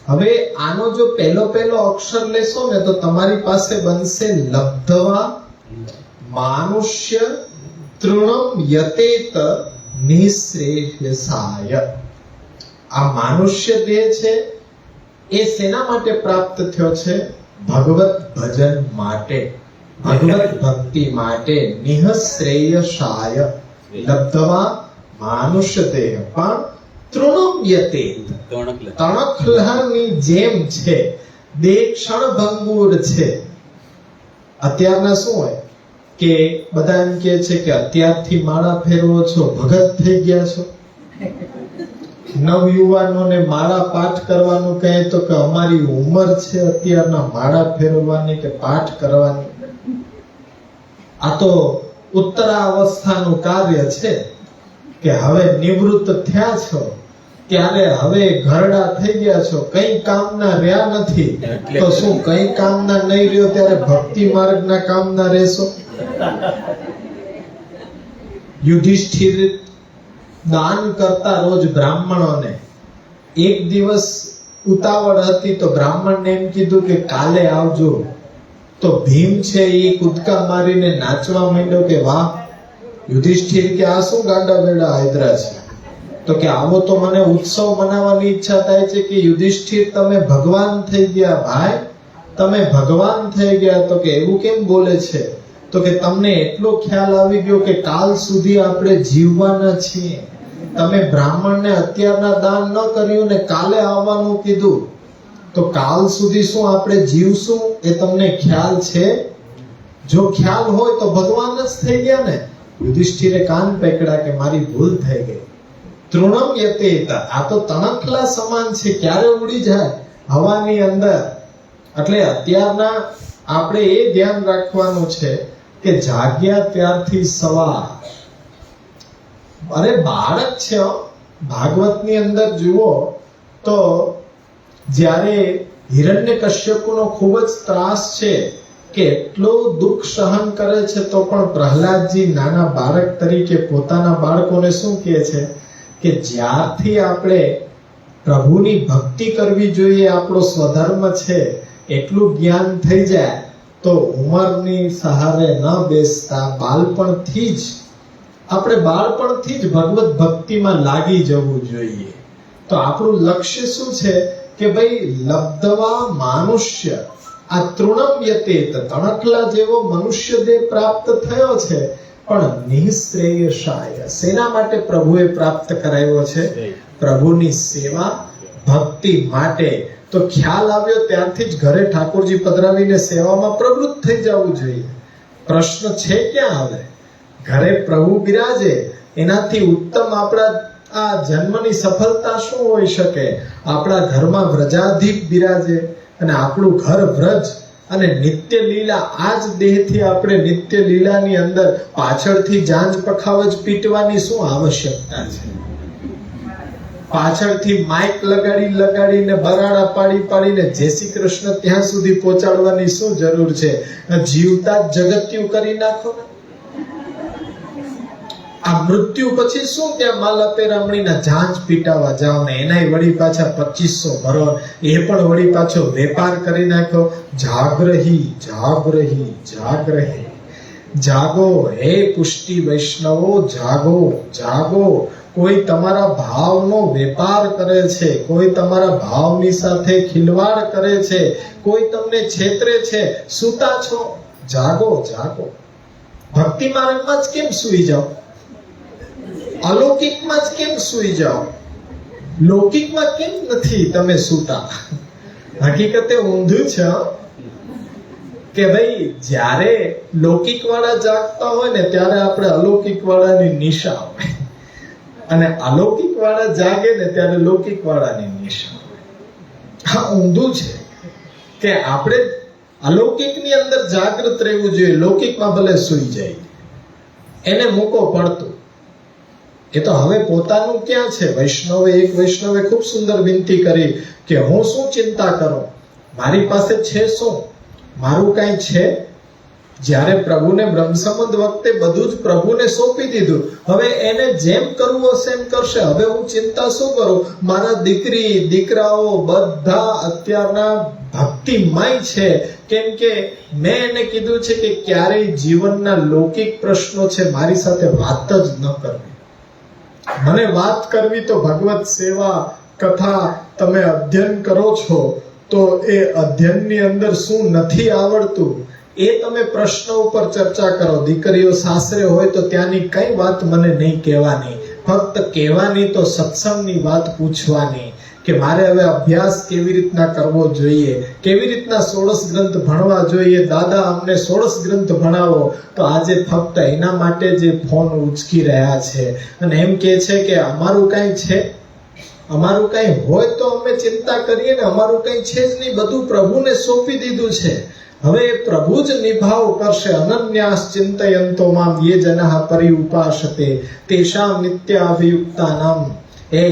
હવે આનો જો પહેલો અક્ષર લેશો ને તો તમારી પાસે બનશે લબ્ધવા માનુષ્ય તૃણમ યતેત નિઃશ્રેયસાય. આ માનુષ્ય દેહ છે એ શેના માટે પ્રાપ્ત થયો છે? ભગવત ભજન માટે, ભગવત ભક્તિ માટે. નિઃશ્રેયસાય લબ્ધવા માનુષ્ય દેહ, પણ તૃણમ યતેત તણખલાની જેમ છે, દેહ ક્ષણભંગુર છે. અત્યારના શું હોય કે બધા એમ કહે છે કે અત્યારથી માળા ફેરવો છો, ભગત થઈ ગયા છો. નવયુવાનોને માળા પાઠ કરવાનું કહે તો કે અમારી ઉંમર છે અત્યારના માળા ફેરવવાની કે પાઠ કરવાની. આ તો ઉત્તરાવસ્થાનું કાર્ય છે કે હવે નિવૃત્ત થયા છો ત્યારે હવે ઘરડા થઈ ગયા છો, કઈ કામના રહ્યા નથી. તો શું કઈ કામના નહીં રહ્યો ત્યારે ભક્તિ માર્ગના કામના રહેશો? યુધિષ્ઠિર દાન કરતા રોજ બ્રાહ્મણોને. એક દિવસ ઉતાવળ હતી તો બ્રાહ્મણને એમ કીધું કે કાલે આવજો. તો ભીમ છે એ કૂદકા મારીને નાચવા માંડ્યો કે વાહ. યુધિષ્ઠિર કે આ શું ગાંડા વેડા હાયદરા છે? તો કે આવો તો મને ઉત્સવ મનાવવાની ઈચ્છા થાય છે. કે યુધિષ્ઠિર તમે ભગવાન થઈ ગયા ભાઈ, તમે ભગવાન થઈ ગયા. તો કે એવું કેમ બોલે છે? તો કે તમને એટલો ખ્યાલ આવી ગયો કે કાલ સુધી આપણે જીવવાના છીએ. તમે બ્રાહ્મણને અત્યારના દાન ન કર્યું ને કાલે આવવાનું કીધું, તો કાલ સુધી શું આપણે જીવશું એ તમને ખ્યાલ છે? જો ખ્યાલ હોય તો ભગવાન જ થઈ ગયા ને. યુધિષ્ઠિરે કાન પકડ્યા કે મારી ભૂલ થઈ ગઈ. તૃણમ યતેત, આ તો તણખલા સમાન છે, ક્યારે ઉડી જાય હવાની અંદર. એટલે અત્યારના આપણે એ ધ્યાન રાખવાનું છે કે જાગ્યા ત્યારથી સવાર. અરે બાળક છે. ભાગવતની અંદર જુઓ તો જ્યારે હિરણ્યકશ્યપુનો ખૂબ જ ત્રાસ છે કે એટલો દુઃખ સહન કરે છે, તો પણ પ્રહલાદજી નાના બાળક તરીકે પોતાના બાળકોને શું કહે છે કે જ્યારથી આપણે પ્રભુની ભક્તિ કરવી જોઈએ, આપણો સ્વધર્મ છે, એટલું જ્ઞાન થઈ જાય તો ઉંમરની સહારે ન બેસતા બાળપણથી જ ભગવત ભક્તિમાં લાગી જવું જોઈએ. તો આપણું લક્ષ્ય શું છે કે ભાઈ લબ્ધવા માનુષ્ય, આ તૃણમ યતેત તણખલા જેવો મનુષ્ય દેહ પ્રાપ્ત થયો છે, પણ નિઃશ્રેયસાય શેના માટે પ્રભુએ પ્રાપ્ત કરાવ્યો છે? પ્રભુની સેવા ભક્તિ માટે. તો ખ્યાલ આવ્યો ત્યારથી જ ઘરે ઠાકોરજી પધરાવીને સેવામાં પ્રવૃત્ત થઈ જવું જોઈએ. પ્રશ્ન છે ક્યાં આવે? ઘરે પ્રભુ બિરાજે, એનાથી ઉત્તમ આપણા આ જન્મની સફળતા શું હોઈ શકે? આપણા ઘરમાં વ્રજાધીપ બિરાજે અને આપણું ઘર વ્રજ અને નિત્ય લીલા. આ જ દેહથી આપણે નિત્ય લીલાની અંદર પાછળથી જાંજ પખાવજ પીટવાની શું આવશ્યકતા છે? પાછળથી માઇક લગાડીને બરાડા પાડીને જય શ્રી કૃષ્ણ ત્યાં સુધી પહોંચાડવાની શું જરૂર છે? જીવતા જ જગત્યું કરી નાખો ને. આ મૃત્યુ પછી શું ત્યાં માલા પેરામણીના જાંજ પીટાવા જાવ ને એનાય વળી પાછા 2500 ભરો, એ પણ વળી પાછો વેપાર કરી નાખ્યો. જાગરહી જાગરહી જાગરહી, જાગો હે પુષ્ટિ વૈષ્ણવો, જાગો જાગો. કોઈ તમારા ભાવનો વેપાર કરે છે, કોઈ તમારા ભાવની સાથે ખિલવાડ કરે છે, કોઈ તમને છેતરે છે. સૂતા છો, જાગો જાગો. ભક્તિ માર્ગમાં જ કેમ સૂઈ જાઓ? અલૌકિકમાં જ કેમ સૂઈ જાઓ? લૌકિકમાં કેમ નથી તમે સૂતા? હકીકતે ઊંધું છે કે ભાઈ જ્યારે લૌકિક વાળા જાગતા હોય ને ત્યારે આપણે અલૌકિક વાળાની નિશા હોય, અને અલૌકિક વાળા જાગે ને ત્યારે લૌકિક વાળાની નિશા હોય. હા, ઊંધું છે કે આપણે અલૌકિકની અંદર જાગૃત રહેવું જોઈએ, લૌકિકમાં ભલે સૂઈ જાય. એને મૂકો પડતું. એ તો હવે પોતાનું ક્યાં છે? એક વૈષ્ણવે ખૂબ સુંદર વિનંતી કરી કે હું શું ચિંતા કરું, મારી પાસે છે શું? મારું કઈ છે? જ્યારે પ્રભુને બ્રહ્મ સંબંધ વખતે બધું જ પ્રભુને સોંપી દીધું. હવે એને જેમ કરવું હશે એમ કરશે. હવે હું ચિંતા શું કરું? મારા દીકરી દીકરાઓ બધા અત્યારના ભક્તિમય છે, કેમ કે મેં એને કીધું છે કે ક્યારેય જીવનના લૌકિક પ્રશ્નો છે મારી સાથે વાત જ ન કરવી. મને વાત કરવી તો ભગવત સેવા કથા તમે અધ્યયન કરો છો તો એ અધ્યયનની અંદર શું નથી આવડતું એ તમે પ્રશ્ન ઉપર ચર્ચા કરો. દીકરીઓ સાસરે હોય તો ત્યાંની કઈ વાત મને નહીં કહેવાની, ફક્ત કહેવાની તો સત્સંગની વાત પૂછવાની કે મારે હવે અભ્યાસ કેવી રીતના કરવો જોઈએ, કેવી રીતના 16 ગ્રંથ ભણવા જોઈએ. દાદા અમને 16 ગ્રંથ ભણાવો. તો આજે ફક્ત એના માટે જે ફોન ઉચકી રહ્યા છે અને એમ કહે છે કે અમારું કઈ છે, અમારું કઈ હોય તો અમે ચિંતા કરીએ ને, અમારું કઈ છે જ નહીં, બધું પ્રભુને સોંપી દીધું છે. હવે પ્રભુ જ નિભાવ કરશે. અનન્યાસ ચિંતયંતો મામ યે જનઃ પરિઉપાસતે તેષાં નિત્યાભિયુક્તાનામ એ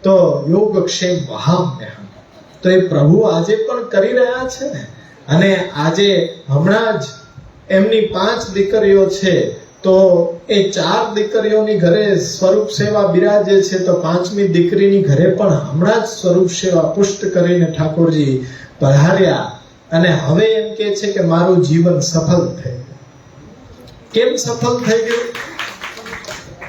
તો યોગક્ષેમ વહામ્યહમ. તો એ પ્રભુ આજે પણ કરી રહ્યા છે ને. અને આજે હમણાં જ એમની 5 દીકરીઓ છે તો એ 4 દીકરીઓની ઘરે સ્વરૂપ સેવા બિરાજે છે, તો 5મી દીકરીની ઘરે પણ હમણાં જ સ્વરૂપ સેવા પુષ્ટ કરીને ઠાકોરજી પધાર્યા. અને હવે એમ કે છે કે મારું જીવન સફળ થઈ ગયું. કેમ સફળ થઈ ગયું?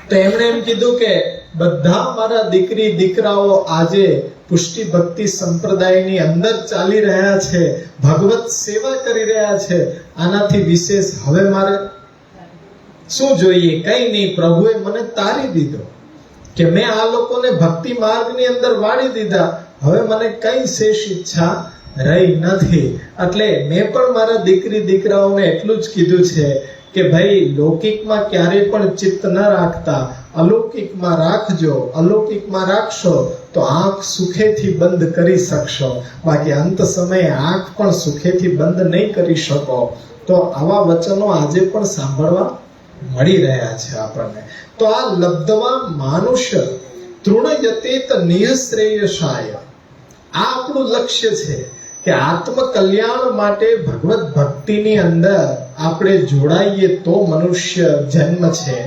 તો એમણે એમ કીધું કે બધા મારા દીકરી દીકરાઓ આજે પુષ્ટિ ભક્તિ સંપ્રદાયની અંદર ચાલી રહ્યા છે, ભગવત સેવા કરી રહ્યા છે. આનાથી વિશેષ હવે મારે શું જોઈએ? કઈ નહીં. પ્રભુએ મને તારી દીધો કે મેં આ લોકોને ભક્તિ માર્ગની અંદર વાળી દીધા. હવે મને કઈ શેષ ઈચ્છા રહી નથી. એટલે મેં પણ મારા દીકરી દીકરાઓને એટલું જ કીધું છે કે ભાઈ લૌકિકમાં ક્યારેય પણ ચિત્ત ન રાખતા, અલૌકિકમાં રાખજો. અલૌકિકમાં રાખશો તો આંખ સુખેથી બંધ કરી શકશો, બાકી અંત સમયે આંખ પણ સુખેથી બંધ નહીં કરી શકો. તો આવા વચનો આજે પણ સાંભળવા મળી રહ્યા છે આપણને. તો આ લબ્ધવા માનુષ્ય તૃણયતેત નિઃશ્રેયસાય, આ આપણું લક્ષ્ય છે કે આત્મ કલ્યાણ માટે ભગવત ભક્તિની અંદર આપણે જોડાઈએ તો મનુષ્ય જન્મ છે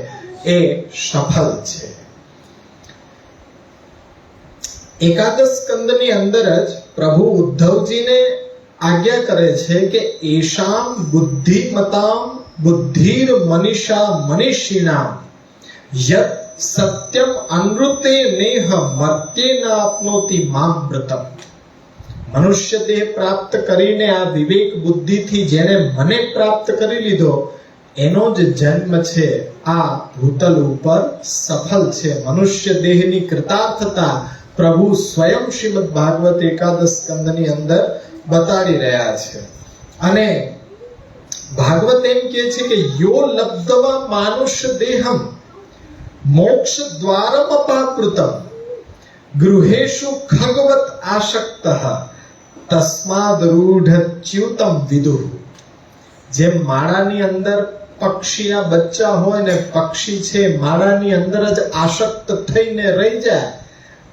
એ સફળ છે. એકાદશ સ્કંદની અંદર જ પ્રભુ ઉદ્ધવજીને આજ્ઞા કરે છે કે એશામ બુદ્ધિમતામ બુદ્ધિર મનીષા મનીષિણામ યત સત્યમ અનૃતે નેહ મર્ત્યેન આપનોતિ મામ્રતમ. મનુષ્ય દેહ પ્રાપ્ત કરીને આ વિવેક બુદ્ધિથી જેને મને પ્રાપ્ત કરી લીધો એનો જ જન્મ છે આ ભૂતલ ઉપર સફળ છે. મનુષ્ય દેહની કૃતાર્થતા પ્રભુ સ્વયં શ્રીમદ ભાગવત એકાદશ સ્કંદની અંદર બતાડી રહ્યા છે. અને ભાગવત એમ કહે છે કે યો લબ્ધવા માનુષ્ય દેહમ મોક્ષ દ્વારમ અપાકૃતમ ગૃહેશુ ખગવત આશક્તઃ તસ્માદ રૂઢચ્યુતમ વિદુઃ. જેમ માળાની અંદર પક્ષીના બચ્ચા હોય ને પક્ષી છે માળાની અંદર જ આસક્ત થઈને રહી જાય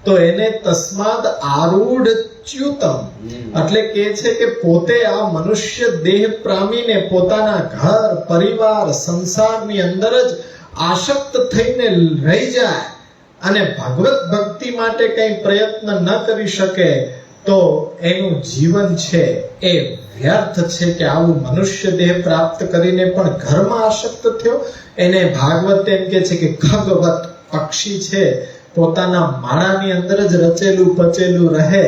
તો એને તસ્માદ આરૂઢચ્યુતમ એટલે કે છે કે પોતે આ મનુષ્ય દેહ પ્રામીને પોતાના ઘર પરિવાર સંસારની અંદર જ આસક્ત થઈને રહી જાય અને ભગવત ભક્તિ માટે કઈ પ્રયત્ન ન કરી શકે તો એનું જીવન છે એ વ્યર્થ છે. કે આવું મનુષ્ય દેહ પ્રાપ્ત કરીને પણ ઘરમાં આસક્ત થયો. એને ભાગવત એમ કે છે કે ખગવત પક્ષી છે પોતાના માળાની અંદર જ રચેલું પચેલું રહે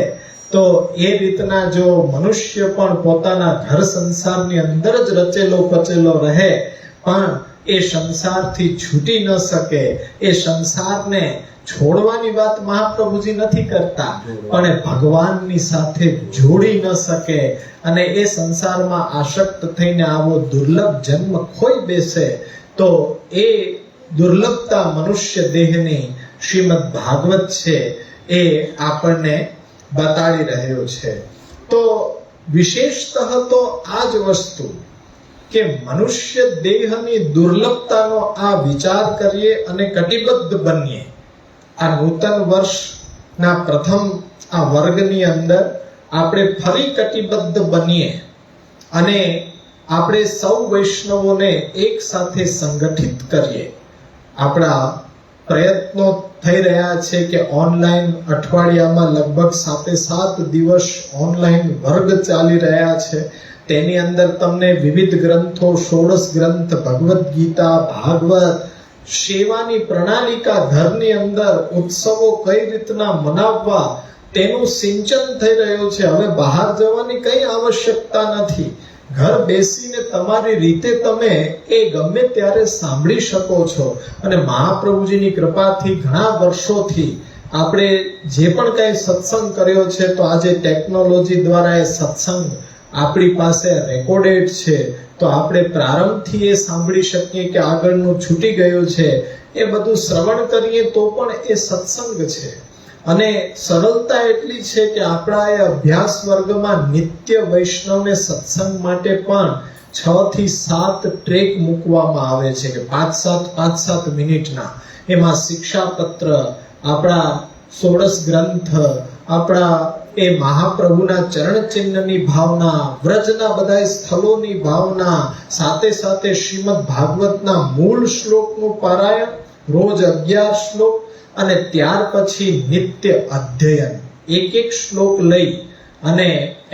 તો એ રીતના જો મનુષ્ય પણ પોતાના ઘર સંસારની અંદર જ રચેલો પચેલો રહે પણ એ સંસારથી છૂટી ન શકે, એ સંસારને છોડવાની વાત મહાપ્રભુજી નથી કરતા પણ એ ભગવાનની સાથે જોડી ન શકે અને એ સંસારમાં આસક્ત થઈને આવો દુર્લભ જન્મ ખોઈ બેસે તો એ દુર્લભતા મનુષ્ય દેહની શ્રીમદ ભાગવત છે એ આપણને બતાડી રહ્યો છે. તો વિશેષતઃ તો આ જ વસ્તુ કે મનુષ્ય દેહની દુર્લભતાનો આ વિચાર કરીએ અને કટિબદ્ધ બનીએ. આ નૂતન વર્ષના પ્રથમ આ વર્ગની અંદર આપણે ફરી કટિબદ્ધ બનીએ અને આપણે સૌ વૈષ્ણવોને એક સાથે સંગઠિત કરીએ. આપણા પ્રયત્નો થઈ રહ્યા છે કે ઓનલાઈન અઠવાડિયામાં લગભગ 7 દિવસ ઓનલાઈન વર્ગ ચાલી રહ્યા છે. તેની અંદર તમને વિવિધ ગ્રંથો 16 ગ્રંથ ભગવદ્ ગીતા ભાગવત સેવાની પ્રણાલિકા ઘરની અંદર ઉત્સવો કઈ રીતના મનાવવા તેનું સિંચન થઈ રહ્યું છે. હવે બહાર જવાની કઈ આવશ્યકતા નથી. ઘર બેસીને તમારી રીતે તમે એ ગમે ત્યારે સાંભળી શકો છો. અને મહાપ્રભુજીની કૃપાથી ઘણા વર્ષોથી આપણે જે પણ કઈ સત્સંગ કર્યો છે તો આજે ટેકનોલોજી દ્વારા એ સત્સંગ આપણી પાસે રેકોર્ડેડ છે તો આપણે પ્રારંભથી એ સાંભળી શકીએ કે આગળનું છૂટી ગયું છે એ બધું શ્રવણ કરીએ તો પણ એ સત્સંગ છે. અને સરળતા એટલી છે કે આપણા એ અભ્યાસ વર્ગમાં નિત્ય વૈષ્ણવને સત્સંગ માટે પણ 6 થી 7 ટ્રેક મૂકવામાં આવે છે કે 5-7 મિનિટના. એમાં શિક્ષાપત્ર, આપણા 16 ગ્રંથ, આપણા એ મહાપ્રભુના ચરણ ચિહ્નની ભાવના, વ્રજના બધા સ્થળોની ભાવના, સાથે સાથે શ્રીમદ ભાગવતના મૂળ શ્લોકનું પારાયણ રોજ 11 શ્લોક અને ત્યાર પછી નિત્ય અધ્યયન એક શ્લોક લઈ અને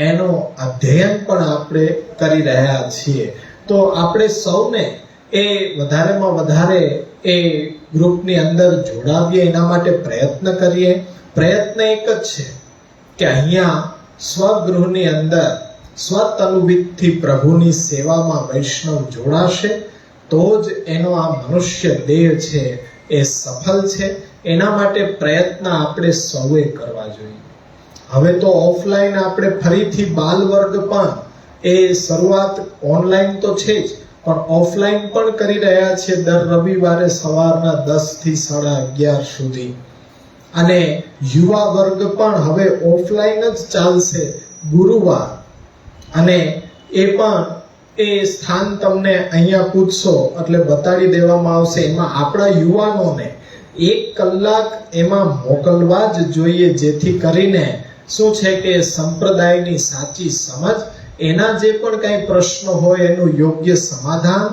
એનો અધ્યયન પણ આપણે કરી રહ્યા છીએ. તો આપણે સૌને એ વધારેમાં વધારે એ ગ્રુપની અંદર જોડાવીએ એના માટે પ્રયત્ન કરીએ. પ્રયત્ન એક જ છે કે અહીંયા સ્વગૃહની અંદર સ્વતનુવિદથી પ્રભુની સેવામાં વૈષ્ણવ જોડાશે તો જ એનો આ મનુષ્ય દેહ છે એ સફળ છે. એના માટે પ્રયત્ન આપણે સૌએ કરવા જોઈએ. હવે તો ઓફલાઈન આપણે ફરીથી બાલ વર્ગ પણ એ શરૂઆત ઓનલાઈન તો છે જ પણ ઓફલાઈન પણ કરી રહ્યા છે દર રવિવારે સવારના 10 થી 11:30 સુધી. અને યુવા વર્ગ પણ હવે ઓફલાઈન જ ચાલશે ગુરુવાર. અને એ પણ એ સ્થાન તમને અહીંયા પૂછશો એટલે બતાડી દેવામાં આવશે. એમાં આપણા યુવાનોને 1 કલાક એમાં મોકલવા જ જોઈએ જેથી કરીને શું છે કે સંપ્રદાયની સાચી સમજ, એના જે પણ કઈ પ્રશ્નો હોય એનું યોગ્ય સમાધાન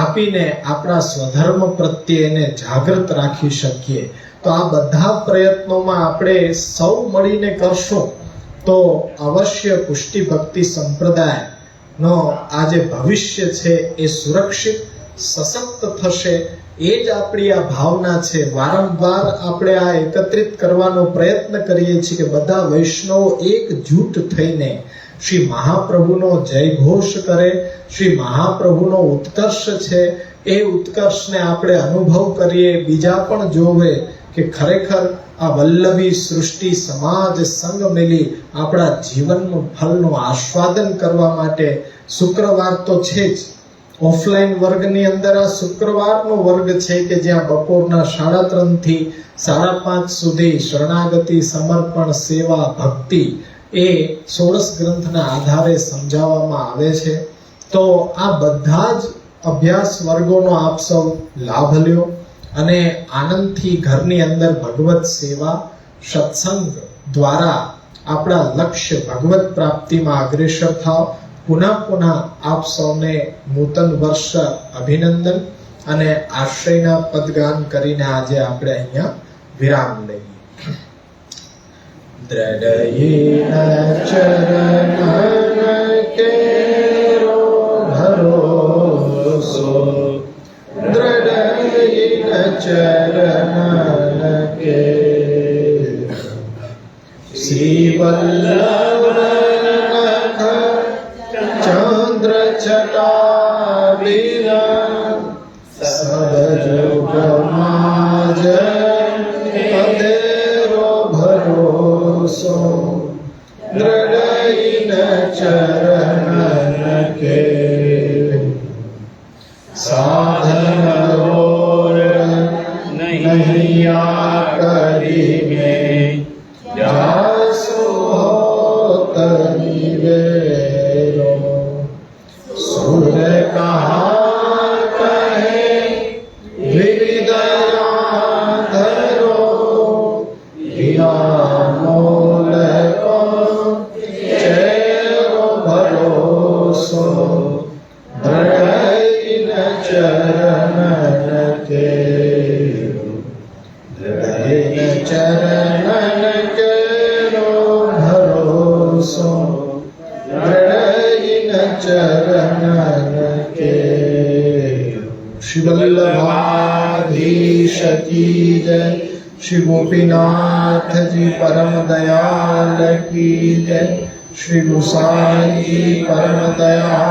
આપીને આપણા સ્વધર્મ પ્રત્યે એને જાગૃત રાખી શકીએ. તો આ બધા પ્રયત્નોમાં આપણે સૌ મળીને કરશું તો અવશ્ય પુષ્ટિ ભક્તિ સંપ્રદાયનો આ જે ભવિષ્ય છે એ સુરક્ષિત સશક્ત થશે. એ જ આપણી આ ભાવના છે. વારંવાર આપણે આ એકત્રિત કરવાનો પ્રયત્ન કરીએ છીએ કે બધા વૈષ્ણવો એકજૂટ થઈને શ્રી મહાપ્રભુનો જયઘોષ કરે. શ્રી મહાપ્રભુનો ઉત્કર્ષ છે એ ઉત્કર્ષને આપણે અનુભવ કરીએ, બીજા પણ જોવે કે ખરેખર આ વલ્લભી સૃષ્ટિ સમાજ સંગ મિલી આપણા જીવનનું ફળનું આસ્વાદન કરવા માટે શુક્રવાર તો છે જ. ઓફલાઈન વર્ગની અંદર આ શુક્રવારનો વર્ગ છે કે જ્યાં બપોરના 3:30 થી 5:30 સુધી શરણાગતિ, સમર્પણ, સેવા, ભક્તિ એ 16 ગ્રંથના આધારે સમજાવવામાં આવે છે. તો આ બધા જ અભ્યાસ વર્ગોનો આપ સૌ લાભ લ્યો અને આનંદથી ઘરની અંદર ભગવત સેવા, સત્સંગ દ્વારા આપણા લક્ષ્ય ભગવત પ્રાપ્તિમાં અગ્રેસર થાવ. પુનઃ આપ સૌને નૂતન વર્ષ અભિનંદન અને આશ્રયના પદગાન કરીને આજે આપણે અહીંયા વિરામ લઈએ. દ્રઢયેન ચરણન કેરો ભરોસો, દ્રઢયેન ચરણન કે શ્રી વલ્લભ ચંદ્ર છટા સહજોગ માજ પદેરો ભરોસો, દ્રઢઈન ચરણ કે સાધન રોર નહીં આ કરી મેં જાસુ હોત નિવેરો, સુર કહા કહે વિવિધયાધરો, હિયા મોલ ચેરો ભરોસો, દ્રઢઈન ચરણ કે દ્રઢઈન ચરણ કેરો ભરોસો, દ્રઢઈન ચરણ કે. શ્રી વલ્લભાધીશ કી જય, શ્રી ગોપીનાથજી પરમ દયાલ કી જય, શ્રી ગુસાઈજી પરમ દયાલ